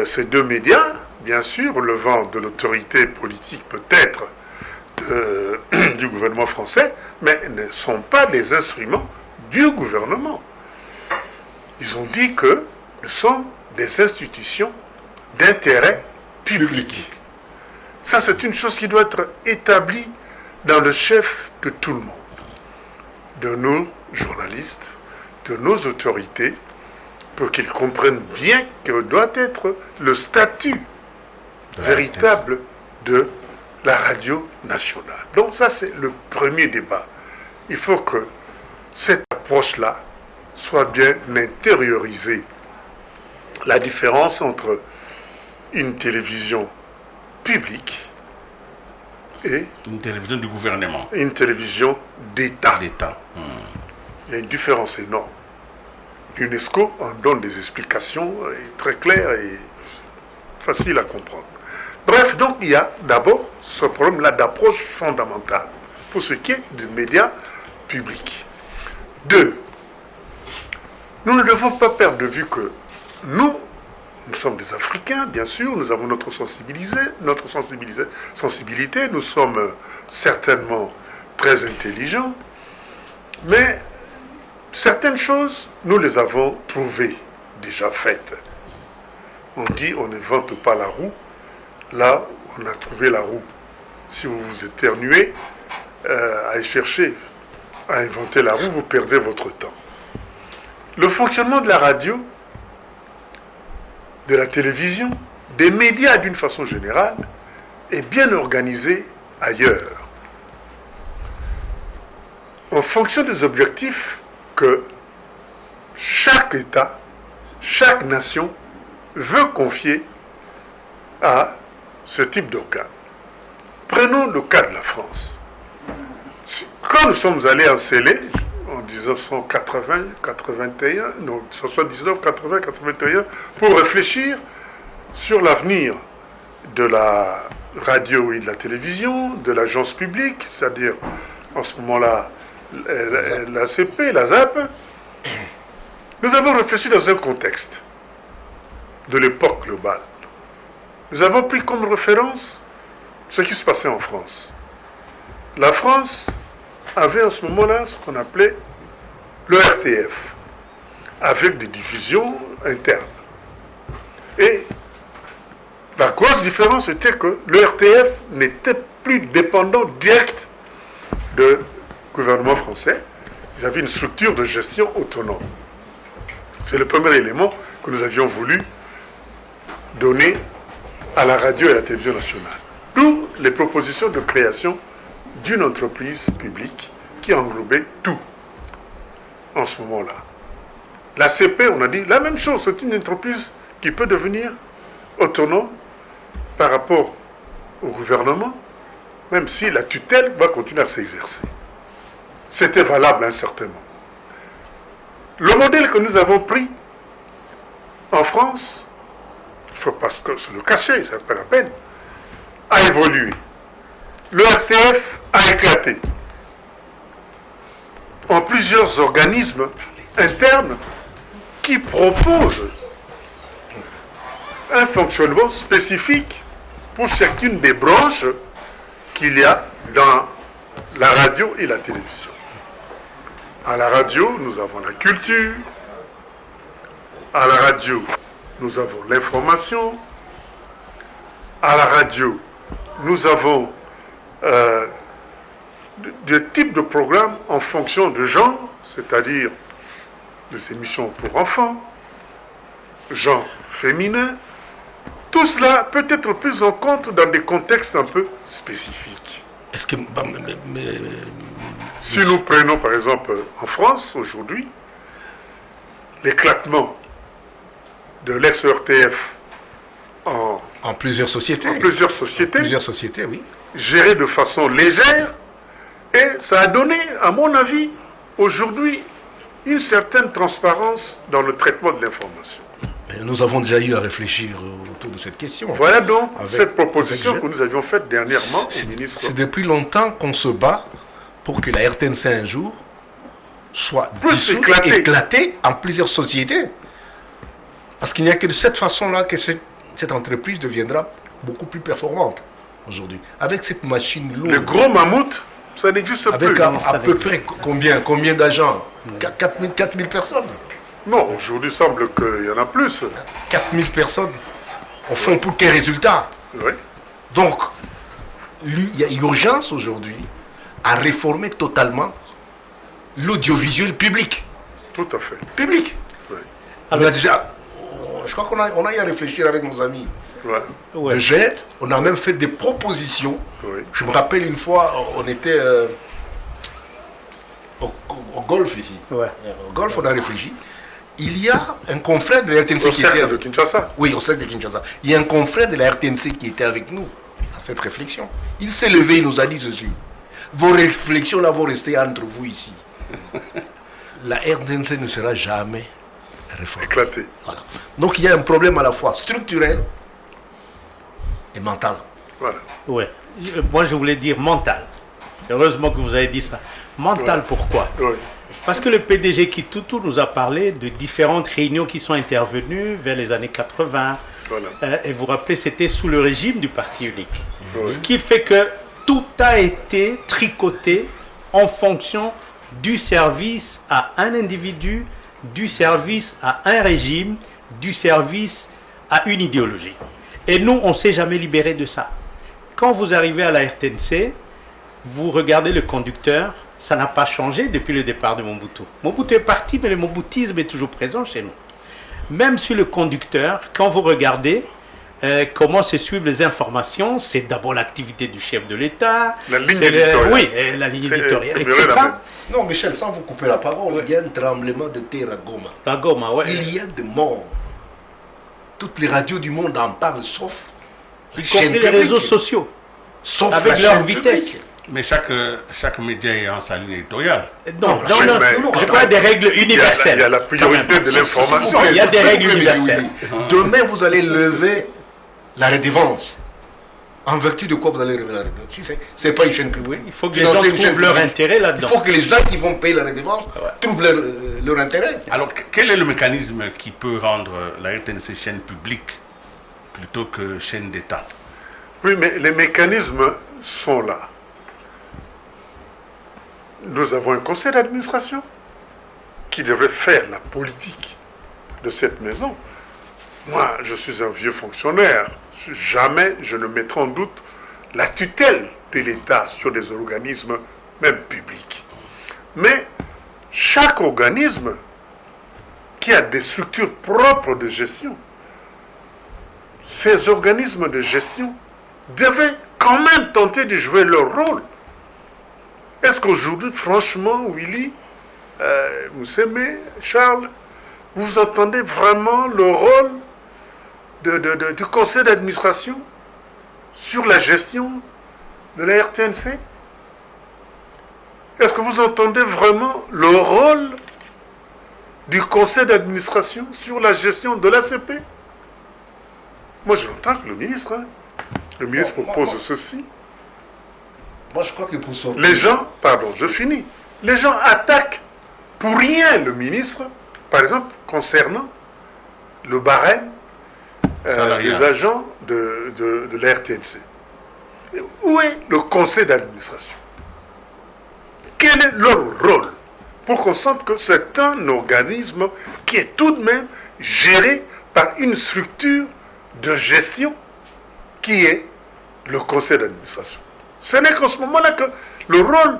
Ces deux médias, bien sûr, relevant de l'autorité politique peut-être du gouvernement français, mais ne sont pas des instruments du gouvernement. Ils ont dit que nous sommes des institutions d'intérêt public. Ça, c'est une chose qui doit être établie dans le chef de tout le monde, de nos journalistes, de nos autorités, pour qu'ils comprennent bien que doit être le statut véritable de la radio nationale. Donc ça, c'est le premier débat. Il faut que cette approche-là soit bien intériorisée. La différence entre une télévision publique et une télévision du gouvernement, une télévision d'État. Il y a une différence énorme. L'UNESCO en donne des explications très claires et faciles à comprendre. Bref, donc il y a d'abord ce problème-là d'approche fondamentale pour ce qui est des médias publics. 2. Nous ne devons pas perdre de vue que nous sommes des Africains, bien sûr, nous avons notre sensibilité, nous sommes certainement très intelligents, mais certaines choses, nous les avons trouvées déjà faites. On dit, on n'invente pas la roue, là, on a trouvé la roue. Si vous vous éternuez à chercher à inventer la roue, vous perdez votre temps. Le fonctionnement de la radio, de la télévision, des médias d'une façon générale, est bien organisé ailleurs. En fonction des objectifs que chaque État, chaque nation veut confier à ce type d'organe. Prenons le cas de la France. Quand nous sommes allés en Célé, en 1980, 79, 80, 81, pour réfléchir sur l'avenir de la radio et de la télévision, de l'agence publique, c'est-à-dire en ce moment-là l'ACP, la ZAP, nous avons réfléchi dans un contexte de l'époque globale. Nous avons pris comme référence ce qui se passait en France. La France avait en ce moment-là ce qu'on appelait le RTF, avec des divisions internes. Et la grosse différence était que le RTF n'était plus dépendant direct du gouvernement français. Ils avaient une structure de gestion autonome. C'est le premier élément que nous avions voulu donner à la radio et à la télévision nationale. D'où les propositions de création d'une entreprise publique qui englobait tout en ce moment-là. L'ACP, on a dit la même chose, c'est une entreprise qui peut devenir autonome par rapport au gouvernement, même si la tutelle va continuer à s'exercer. C'était valable à un certain moment. Le modèle que nous avons pris en France, il ne faut pas se le cacher, ça ne fait pas la peine, a évolué. Le RTF a éclaté en plusieurs organismes internes qui proposent un fonctionnement spécifique pour chacune des branches qu'il y a dans la radio et la télévision. À la radio, nous avons la culture. À la radio, nous avons l'information. À la radio, nous avons des types de programmes en fonction de genre, c'est-à-dire des émissions pour enfants, genre féminin. Tout cela peut être pris en compte dans des contextes un peu spécifiques. Est-ce que, si nous prenons par exemple en France aujourd'hui, l'éclatement de l'ex-RTF en plusieurs sociétés. Plusieurs sociétés, oui. Gérées de façon légère, et ça a donné, à mon avis, aujourd'hui, une certaine transparence dans le traitement de l'information. Nous avons déjà eu à réfléchir autour de cette question. Voilà donc cette proposition que nous avions faite dernièrement au ministre. C'est depuis longtemps qu'on se bat pour que la RTNC un jour soit éclatée en plusieurs sociétés. Parce qu'il n'y a que de cette façon-là que cette entreprise deviendra beaucoup plus performante aujourd'hui. Avec cette machine lourde. Le gros mammouth, Ça n'existe plus. Avec à peu près combien d'agents 4 000 personnes. Non, aujourd'hui, il semble qu'il y en a plus. 4 000 personnes. Au fond, pour quel résultat? Oui. Donc, il y a urgence aujourd'hui à réformer totalement l'audiovisuel public. Tout à fait. Public. Oui. On a déjà, je crois qu'on a eu à réfléchir avec nos amis de GED. On a même fait des propositions. Oui. Je me rappelle une fois, on était au golf ici. Au golf, on a réfléchi. Il y a un confrère de la RTNC qui était avec Kinshasa. Oui, au cercle de Kinshasa. Il y a un confrère de la RTNC qui était avec nous à cette réflexion. Il s'est levé, il nous a dit ceci. Vos réflexions là vont rester entre vous ici. La RTNC ne sera jamais réformée. Éclatée. Voilà. Donc il y a un problème à la fois structurel et mental. Voilà. Oui. Moi, je voulais dire mental. Heureusement que vous avez dit ça. Mental, pourquoi? Oui. Parce que le PDG Kitoutou nous a parlé de différentes réunions qui sont intervenues vers les années 80. Voilà. Et vous vous rappelez, c'était sous le régime du Parti unique. Oui. Ce qui fait que tout a été tricoté en fonction du service à un individu, du service à un régime, du service à une idéologie. Et nous, on ne s'est jamais libéré de ça. Quand vous arrivez à la RTNC, vous regardez le conducteur, ça n'a pas changé depuis le départ de Mobutu. Mobutu est parti, mais le moboutisme est toujours présent chez nous. Même sur le conducteur, quand vous regardez comment se suivent les informations, c'est d'abord l'activité du chef de l'État. La ligne éditoriale. Oui, la ligne éditoriale, etc. Non, Michel, sans vous couper la parole, il y a un tremblement de terre à Goma. À Goma, oui. Il y a des morts. Toutes les radios du monde en parlent, sauf y compris les réseaux sociaux, sauf avec leur vitesse. Mais chaque média ayant sa ligne éditoriale. Non, je parle des règles universelles. Il y a la priorité de l'information. Il y a des règles universelles. Demain, vous allez lever la redevance. En vertu de quoi vous allez lever la redevance? Si ce n'est pas une chaîne publique. Il faut que les gens trouvent leur intérêt là-dedans. Il faut que les gens qui vont payer la redevance trouvent leur intérêt. Alors, quel est le mécanisme qui peut rendre la RTNC chaîne publique plutôt que chaîne d'État? Oui, mais les mécanismes sont là. Nous avons un conseil d'administration qui devrait faire la politique de cette maison. Moi, je suis un vieux fonctionnaire. Jamais je ne mettrai en doute la tutelle de l'État sur les organismes, même publics. Mais chaque organisme qui a des structures propres de gestion, ces organismes de gestion devaient quand même tenter de jouer leur rôle. Est-ce qu'aujourd'hui, franchement, Willy, Mousseme, Charles, vous entendez vraiment le rôle du conseil d'administration sur la gestion de la RTNC? Est-ce que vous entendez vraiment le rôle du conseil d'administration sur la gestion de l'ACP? Moi, je l'entends que le ministre. Le ministre propose ceci. Moi, je crois que pour sortir... Les gens, pardon, je finis. Les gens attaquent pour rien le ministre, par exemple, concernant le barème des agents de la RTNC. Où est le conseil d'administration? Quel est leur rôle? Pour qu'on sente que c'est un organisme qui est tout de même géré par une structure de gestion qui est le conseil d'administration. Ce n'est qu'en ce moment-là que le rôle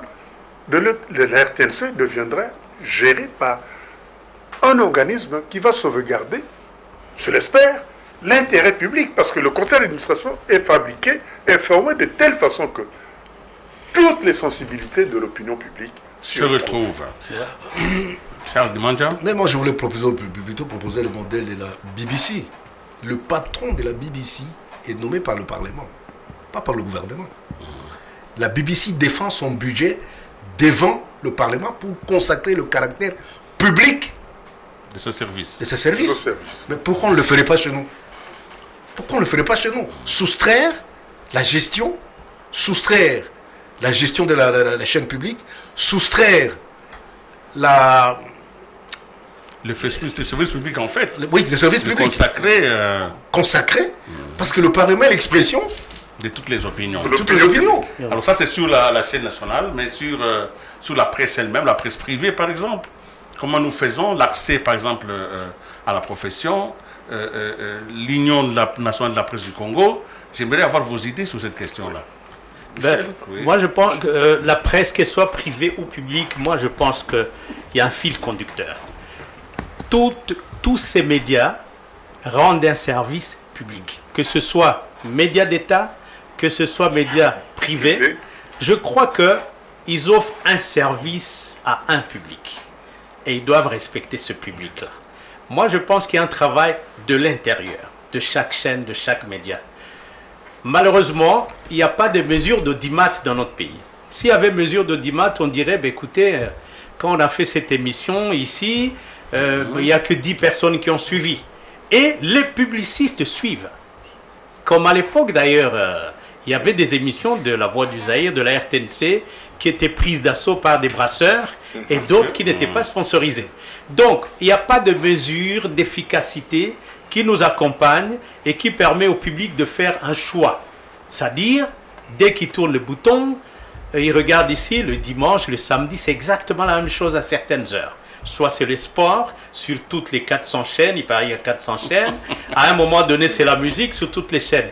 de la RTNC deviendrait géré par un organisme qui va sauvegarder, je l'espère, l'intérêt public, parce que le conseil d'administration est fabriqué, est formé de telle façon que toutes les sensibilités de l'opinion publique se retrouvent. Charles Dimandja. Mais moi, je voulais plutôt proposer le modèle de la BBC. Le patron de la BBC est nommé par le Parlement, pas par le gouvernement. La BBC défend son budget devant le Parlement pour consacrer le caractère public de ce service. Mais pourquoi on ne le ferait pas chez nous? Pourquoi on ne le ferait pas chez nous? Soustraire la gestion de la chaîne publique, soustraire le service public, en fait. Oui, le service public. Consacré. Parce que le Parlement est l'expression De toutes les opinions. De toutes les opinions. Alors ça, c'est sur la chaîne nationale, mais sur la presse elle-même, la presse privée, par exemple. Comment nous faisons l'accès, par exemple, à la profession, l'Union nationale de la presse du Congo. J'aimerais avoir vos idées sur cette question-là. Oui. Moi, je pense que la presse, qu'elle soit privée ou publique, moi, je pense qu'il y a un fil conducteur. Tous ces médias rendent un service public. Que ce soit médias d'État, que ce soit médias privés, je crois qu'ils offrent un service à un public. Et ils doivent respecter ce public-là. Moi, je pense qu'il y a un travail de l'intérieur, de chaque chaîne, de chaque média. Malheureusement, il n'y a pas de mesure d'audimat dans notre pays. S'il y avait mesure d'audimat, on dirait, écoutez, quand on a fait cette émission ici, il n'y a que 10 personnes qui ont suivi. Et les publicistes suivent. Comme à l'époque d'ailleurs, il y avait des émissions de La Voix du Zaïre, de la RTNC, qui étaient prises d'assaut par des brasseurs et d'autres qui n'étaient pas sponsorisés. Donc, il n'y a pas de mesure d'efficacité qui nous accompagne et qui permet au public de faire un choix. C'est-à-dire, dès qu'il tourne le bouton, il regarde ici, le dimanche, le samedi, c'est exactement la même chose à certaines heures. Soit c'est le sport, sur toutes les 400 chaînes, il paraît qu'il y a 400 chaînes. À un moment donné, c'est la musique sur toutes les chaînes.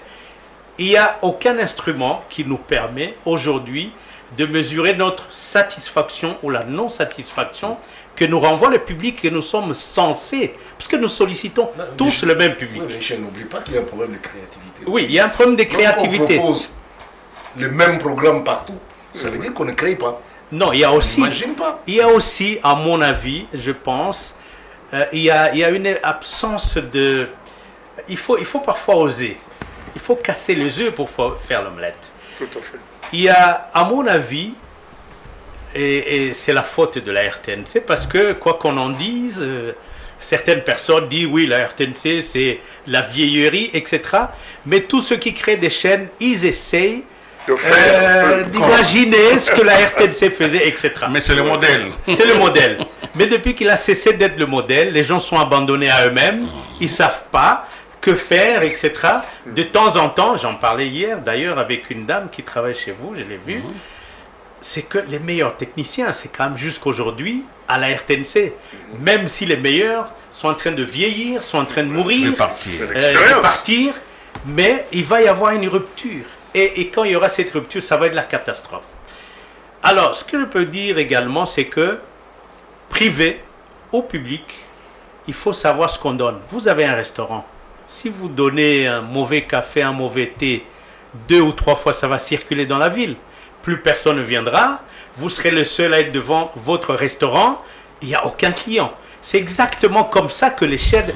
Il n'y a aucun instrument qui nous permet aujourd'hui de mesurer notre satisfaction ou la non-satisfaction que nous renvoie le public que nous sommes censés, parce que nous sollicitons tous le même public. Oui, Michel, n'oublie pas qu'il y a un problème de créativité. Oui, il y a un problème de créativité. Lorsqu'on propose le même programme partout, ça veut dire qu'on ne crée pas. Non, il y a aussi, à mon avis, je pense, il y a une absence de... Il faut parfois oser. Il faut casser les œufs pour faire l'omelette. Tout à fait. Il y a, à mon avis, et c'est la faute de la RTNC, parce que, quoi qu'on en dise, certaines personnes disent, oui, la RTNC, c'est la vieillerie, etc. Mais tous ceux qui créent des chaînes, ils essayent d'imaginer ce que la RTNC faisait, etc. Mais c'est le modèle. C'est le modèle. Mais depuis qu'il a cessé d'être le modèle, les gens sont abandonnés à eux-mêmes, ils ne savent pas que faire, etc. De temps en temps, j'en parlais hier d'ailleurs avec une dame qui travaille chez vous, je l'ai vue, c'est que les meilleurs techniciens, c'est quand même jusqu'aujourd'hui à la RTNC, même si les meilleurs sont en train de vieillir, sont en train de mourir, de partir, mais il va y avoir une rupture. Et quand il y aura cette rupture, ça va être la catastrophe. Alors, ce que je peux dire également, c'est que privé ou public, il faut savoir ce qu'on donne. Vous avez un restaurant. Si vous donnez un mauvais café, un mauvais thé, 2 ou 3 fois, ça va circuler dans la ville. Plus personne ne viendra. Vous serez le seul à être devant votre restaurant. Il n'y a aucun client. C'est exactement comme ça que les chaînes...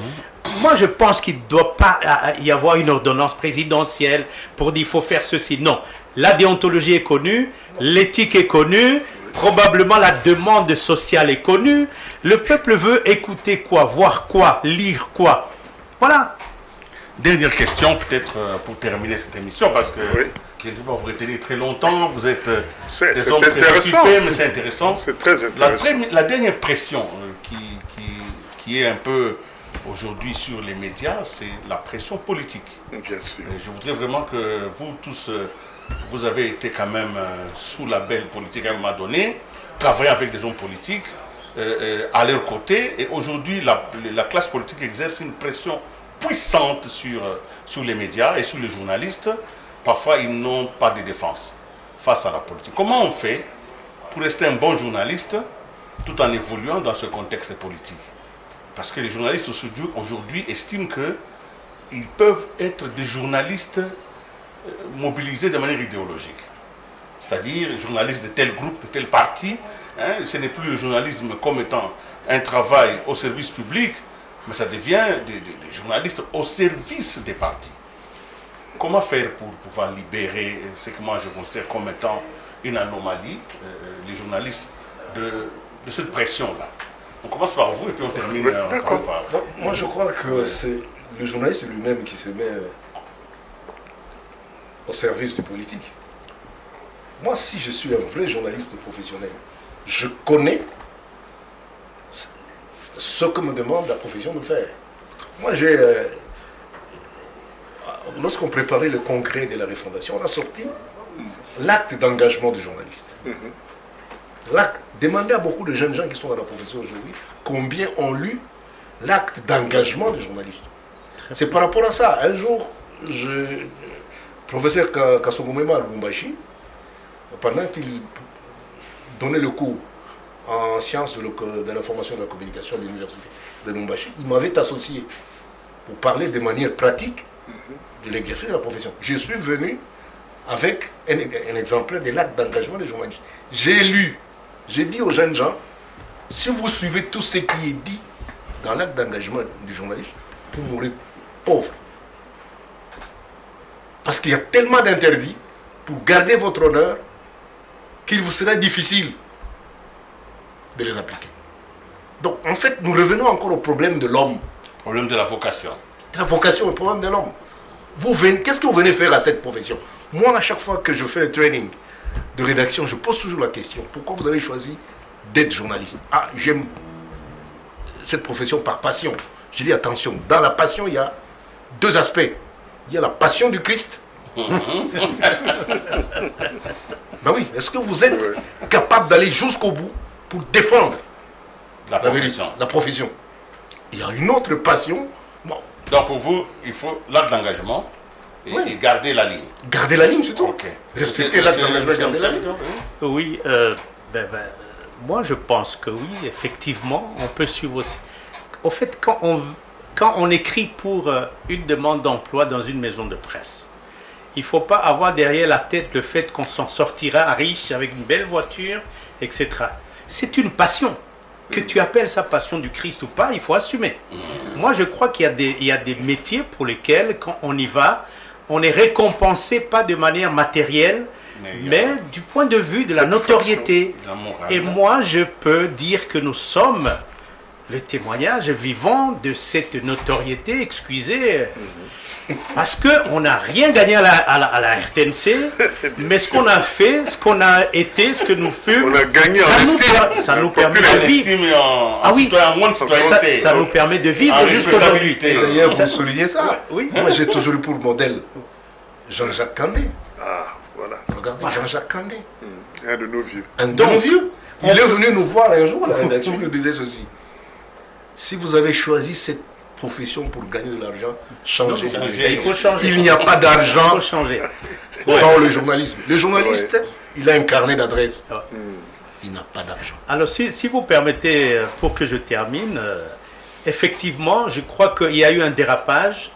Moi, je pense qu'il ne doit pas y avoir une ordonnance présidentielle pour dire qu'il faut faire ceci. Non. La déontologie est connue, l'éthique est connue, probablement la demande sociale est connue. Le peuple veut écouter quoi, voir quoi, lire quoi. Voilà. Dernière question, peut-être pour terminer cette émission, parce que je ne vais pas vous retenir très longtemps. Vous êtes des hommes très occupés, mais c'est intéressant. C'est très intéressant. La dernière pression qui est un peu aujourd'hui sur les médias, c'est la pression politique. Bien sûr. Et je voudrais vraiment que vous tous, vous avez été quand même sous la belle politique à un moment donné, travaillé avec des hommes politiques à leur côté, et aujourd'hui la classe politique exerce une pression puissante sur les médias et sur les journalistes. Parfois, ils n'ont pas de défense face à la politique. Comment on fait pour rester un bon journaliste tout en évoluant dans ce contexte politique? Parce que les journalistes aujourd'hui estiment qu'ils peuvent être des journalistes mobilisés de manière idéologique. C'est-à-dire, journalistes de tel groupe, de tel parti. Ce n'est plus le journalisme comme étant un travail au service public, mais ça devient des journalistes au service des partis. Comment faire pour pouvoir libérer ce que moi je considère comme étant une anomalie, les journalistes, de cette pression-là? On commence par vous et puis on termine par... Moi je crois que c'est le journaliste lui-même qui se met au service du politique. Moi, si je suis un vrai journaliste professionnel, je connais ce que me demande la profession de faire. Moi, lorsqu'on préparait le congrès de la refondation, on a sorti l'acte d'engagement du journaliste. L'acte, demandez à beaucoup de jeunes gens qui sont dans la profession aujourd'hui combien ont lu l'acte d'engagement du journaliste. C'est par rapport à ça. Un jour, professeur Kassongomema Lubumbashi, pendant qu'il donnait le cours en sciences de l'information et de la communication à l'université de Lubumbashi, il m'avait associé pour parler de manière pratique de l'exercice de la profession. Je suis venu avec un exemplaire de l'acte d'engagement des journalistes. J'ai lu, j'ai dit aux jeunes gens, si vous suivez tout ce qui est dit dans l'acte d'engagement du journaliste, vous mourrez pauvre. Parce qu'il y a tellement d'interdits pour garder votre honneur qu'il vous sera difficile de les appliquer. Donc en fait, nous revenons encore au problème de l'homme. Problème de la vocation. La vocation est le problème de l'homme. Qu'est-ce que vous venez faire à cette profession? Moi, à chaque fois que je fais le training de rédaction, je pose toujours la question, pourquoi vous avez choisi d'être journaliste? Ah, j'aime cette profession par passion. Je dis attention, dans la passion, il y a deux aspects. Il y a la passion du Christ. Ben oui, est-ce que vous êtes capable d'aller jusqu'au bout pour défendre la profession? Il y a une autre passion. Bon. Donc pour vous, il faut l'acte d'engagement et garder la ligne. Garder la ligne, c'est tout. Okay. Respecter l'acte d'engagement et garder la ligne. Oui, moi je pense que oui, effectivement, on peut suivre aussi. Au fait, quand on écrit pour une demande d'emploi dans une maison de presse, il ne faut pas avoir derrière la tête le fait qu'on s'en sortira riche avec une belle voiture, etc. C'est une passion. Que tu appelles ça passion du Christ ou pas, il faut assumer. Moi, je crois qu'il y a des métiers pour lesquels, quand on y va, on est récompensé pas de manière matérielle, mais du point de vue de la notoriété. Et moi, je peux dire que nous sommes le témoignage vivant de cette notoriété, excusez, parce qu'on n'a rien gagné à la RTNC, mais ce qu'on a fait, ce qu'on a été, ce que nous fûmes, on a gagné ça nous permet de vivre. Ah oui, ça nous permet de vivre jusqu'aujourd'hui. D'ailleurs, vous soulignez ça. Oui. Moi, j'ai toujours eu pour modèle Jean-Jacques Kandé. Ah, voilà. Regardez, Jean-Jacques Kandé. Un de nos vieux. Un de nos vieux. Il est venu nous voir un jour à la rédaction, il nous disait ceci. Si vous avez choisi cette profession pour gagner de l'argent, changez. Il faut changer. Il n'y a pas d'argent dans le journalisme. Le journaliste, il a un carnet d'adresses. Il n'a pas d'argent. Alors, si vous permettez, pour que je termine, effectivement, je crois qu'il y a eu un dérapage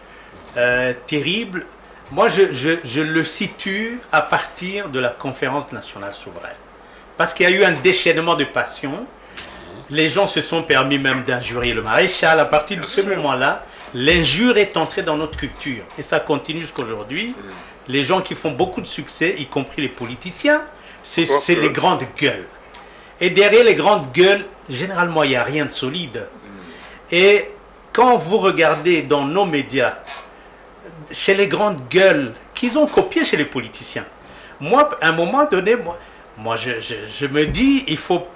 terrible. Moi, je le situe à partir de la conférence nationale souveraine. Parce qu'il y a eu un déchaînement de passion. Les gens se sont permis même d'injurier le maréchal. À partir de ce moment-là, l'injure est entrée dans notre culture. Et ça continue jusqu'aujourd'hui. Les gens qui font beaucoup de succès, y compris les politiciens, c'est les grandes gueules. Et derrière les grandes gueules, généralement, il n'y a rien de solide. Et quand vous regardez dans nos médias, chez les grandes gueules, qu'ils ont copié chez les politiciens, moi, à un moment donné, moi je me dis, il faut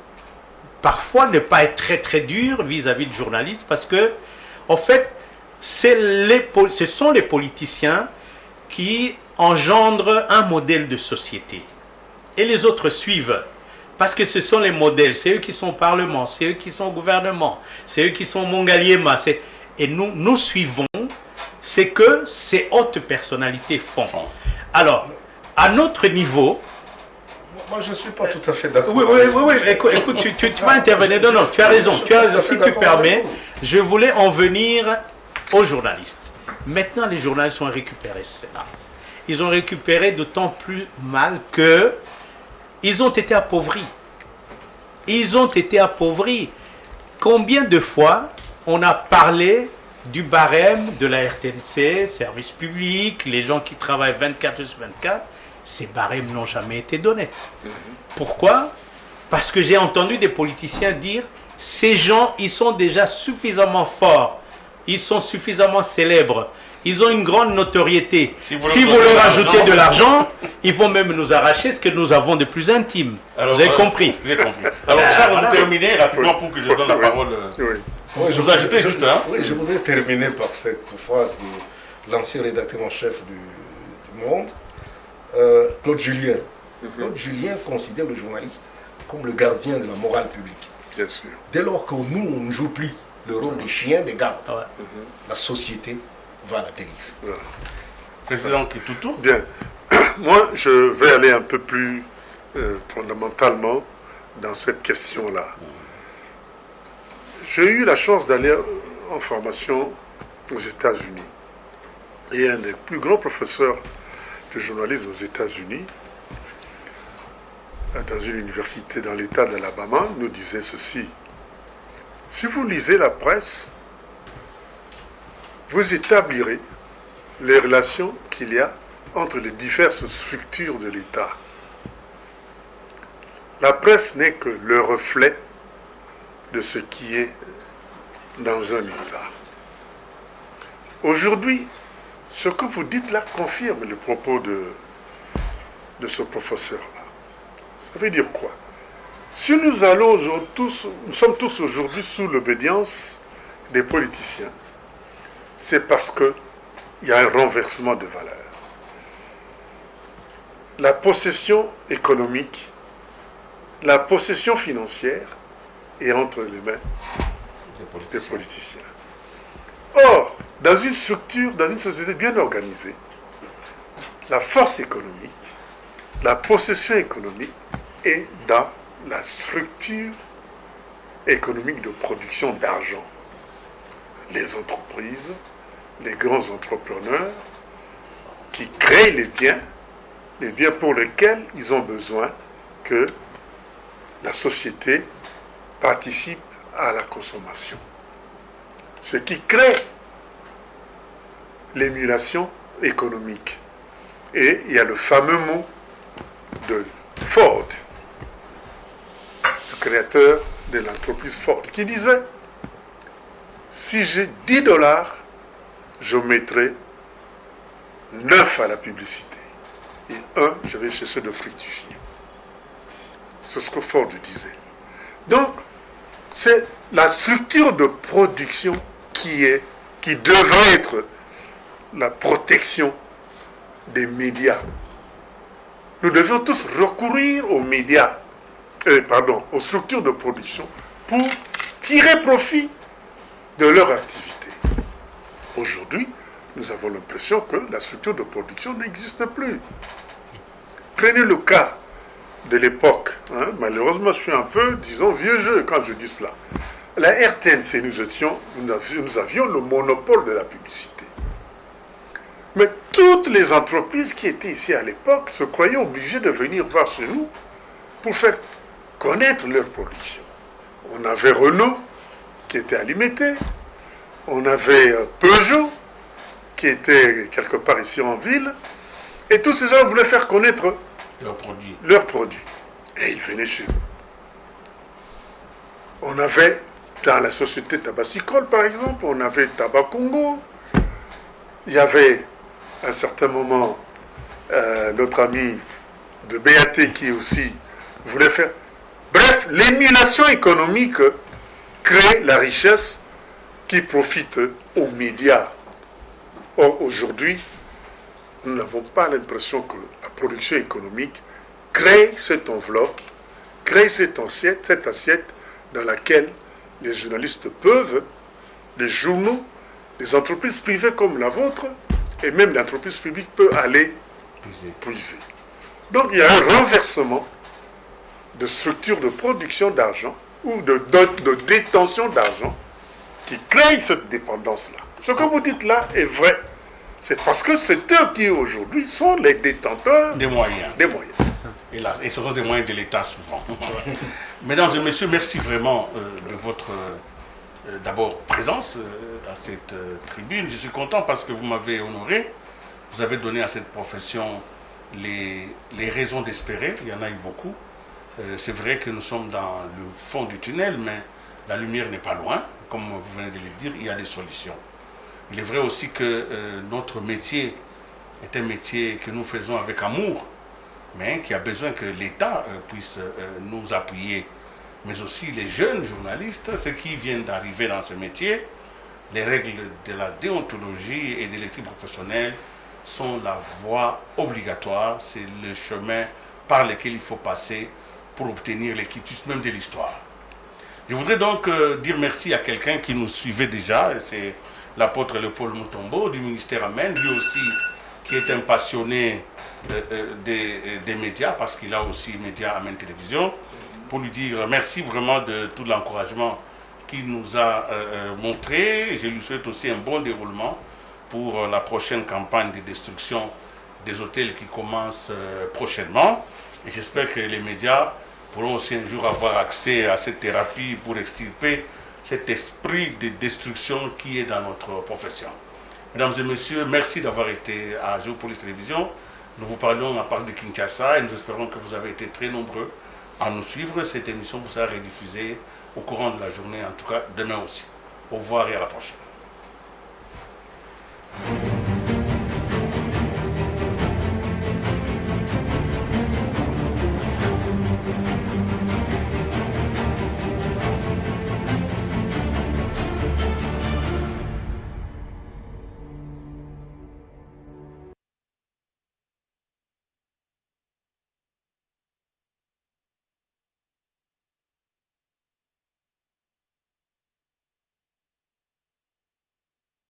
parfois ne pas être très très dur vis-à-vis de journalistes parce que, en fait, ce sont les politiciens qui engendrent un modèle de société. Et les autres suivent. Parce que ce sont les modèles. C'est eux qui sont au Parlement, c'est eux qui sont au gouvernement, c'est eux qui sont au Mongaliema. Et nous suivons ce que ces hautes personnalités font. Alors, à notre niveau... Moi, je ne suis pas tout à fait d'accord. Oui. Écoute, tu vas intervenir. Non, tu as raison. Si tu permets, je voulais en venir aux journalistes. Maintenant, les journalistes ont récupéré cela. Ils ont récupéré d'autant plus mal que ils ont été appauvris. Ils ont été appauvris. Combien de fois on a parlé du barème de la RTNC, service public, les gens qui travaillent 24 sur 24, ces barèmes n'ont jamais été donnés. Pourquoi? Parce que j'ai entendu des politiciens dire ces gens, ils sont déjà suffisamment forts, ils sont suffisamment célèbres, ils ont une grande notoriété. Si vous leur ajoutez de l'argent, ils vont même nous arracher ce que nous avons de plus intime. Alors, vous avez compris? J'ai compris. Alors, Charles, vous terminez rapidement pour que je donne la parole. Oui, je voudrais terminer par cette phrase l'ancien rédacteur en chef du Monde, Claude Julien. Claude Julien considère le journaliste comme le gardien de la morale publique. Bien sûr. Dès lors que nous, on ne joue plus le rôle des chiens, des gardes, la société va à la dérive. Voilà. Président Kitoutou. Bien. Moi, je vais aller un peu plus fondamentalement dans cette question-là. J'ai eu la chance d'aller en formation aux États-Unis. Et un des plus grands professeurs de journalisme aux États-Unis, dans une université dans l'État de l'Alabama, nous disait ceci. Si vous lisez la presse, vous établirez les relations qu'il y a entre les diverses structures de l'État. La presse n'est que le reflet de ce qui est dans un État. Aujourd'hui, ce que vous dites là confirme le propos de ce professeur-là. Ça veut dire quoi? Si nous sommes tous aujourd'hui sous l'obédience des politiciens, c'est parce qu'il y a un renversement de valeurs. La possession économique, la possession financière est entre les mains des politiciens. Or, dans une structure, dans une société bien organisée, la force économique, la possession économique est dans la structure économique de production d'argent. Les entreprises, les grands entrepreneurs qui créent les biens pour lesquels ils ont besoin que la société participe à la consommation. Ce qui crée l'émulation économique. Et il y a le fameux mot de Ford, le créateur de l'entreprise Ford, qui disait « Si j'ai $10, je mettrai 9 à la publicité. Et 1, je vais chercher de fructifier. » C'est ce que Ford disait. Donc, c'est la structure de production qui devrait être la protection des médias. Nous devions tous recourir aux médias, aux structures de production pour tirer profit de leur activité. Aujourd'hui, nous avons l'impression que la structure de production n'existe plus. Prenez le cas de l'époque. Malheureusement, je suis un peu, disons, vieux jeu quand je dis cela. La RTNC, nous avions le monopole de la publicité. Mais toutes les entreprises qui étaient ici à l'époque se croyaient obligées de venir voir chez nous pour faire connaître leur production. On avait Renault qui était à Limité, on avait Peugeot qui était quelque part ici en ville, et tous ces gens voulaient faire connaître leurs produits. Et ils venaient chez nous. On avait, dans la société tabassicole par exemple, on avait Tabac Congo, il y avait à un certain moment, notre ami de BAT qui aussi voulait faire... Bref, l'émulation économique crée la richesse qui profite aux médias. Or, aujourd'hui, nous n'avons pas l'impression que la production économique crée cette enveloppe, crée cette assiette dans laquelle les journalistes peuvent, les journaux, les entreprises privées comme la vôtre, et même l'entreprise publique peut aller puiser. Donc il y a un renversement de structure de production d'argent ou de détention d'argent qui crée cette dépendance-là. Ce que vous dites là est vrai. C'est parce que c'est eux qui aujourd'hui sont les détenteurs des moyens. Hélas, et ce sont des moyens de l'État souvent. Mesdames et messieurs, merci vraiment de votre d'abord présence à cette tribune. Je suis content parce que vous m'avez honoré. Vous avez donné à cette profession les raisons d'espérer. Il y en a eu beaucoup. C'est vrai que nous sommes dans le fond du tunnel, mais la lumière n'est pas loin. Comme vous venez de le dire, il y a des solutions. Il est vrai aussi que notre métier est un métier que nous faisons avec amour, mais qui a besoin que l'État puisse nous appuyer. Mais aussi les jeunes journalistes, ceux qui viennent d'arriver dans ce métier, les règles de la déontologie et de l'éthique professionnelle sont la voie obligatoire, c'est le chemin par lequel il faut passer pour obtenir le quitus même de l'histoire. Je voudrais donc dire merci à quelqu'un qui nous suivait déjà, c'est l'apôtre Léopold Mutombo du ministère Amen, lui aussi qui est un passionné des médias, parce qu'il a aussi Média Amen Télévision, pour lui dire merci vraiment de tout l'encouragement qu'il nous a montré. Je lui souhaite aussi un bon déroulement pour la prochaine campagne de destruction des hôtels qui commence prochainement. Et j'espère que les médias pourront aussi un jour avoir accès à cette thérapie pour extirper cet esprit de destruction qui est dans notre profession. Mesdames et messieurs, merci d'avoir été à Géopolis Télévision. Nous vous parlions à partir de Kinshasa et nous espérons que vous avez été très nombreux à nous suivre. Cette émission vous sera rediffusée au courant de la journée, en tout cas demain aussi. Au revoir et à la prochaine.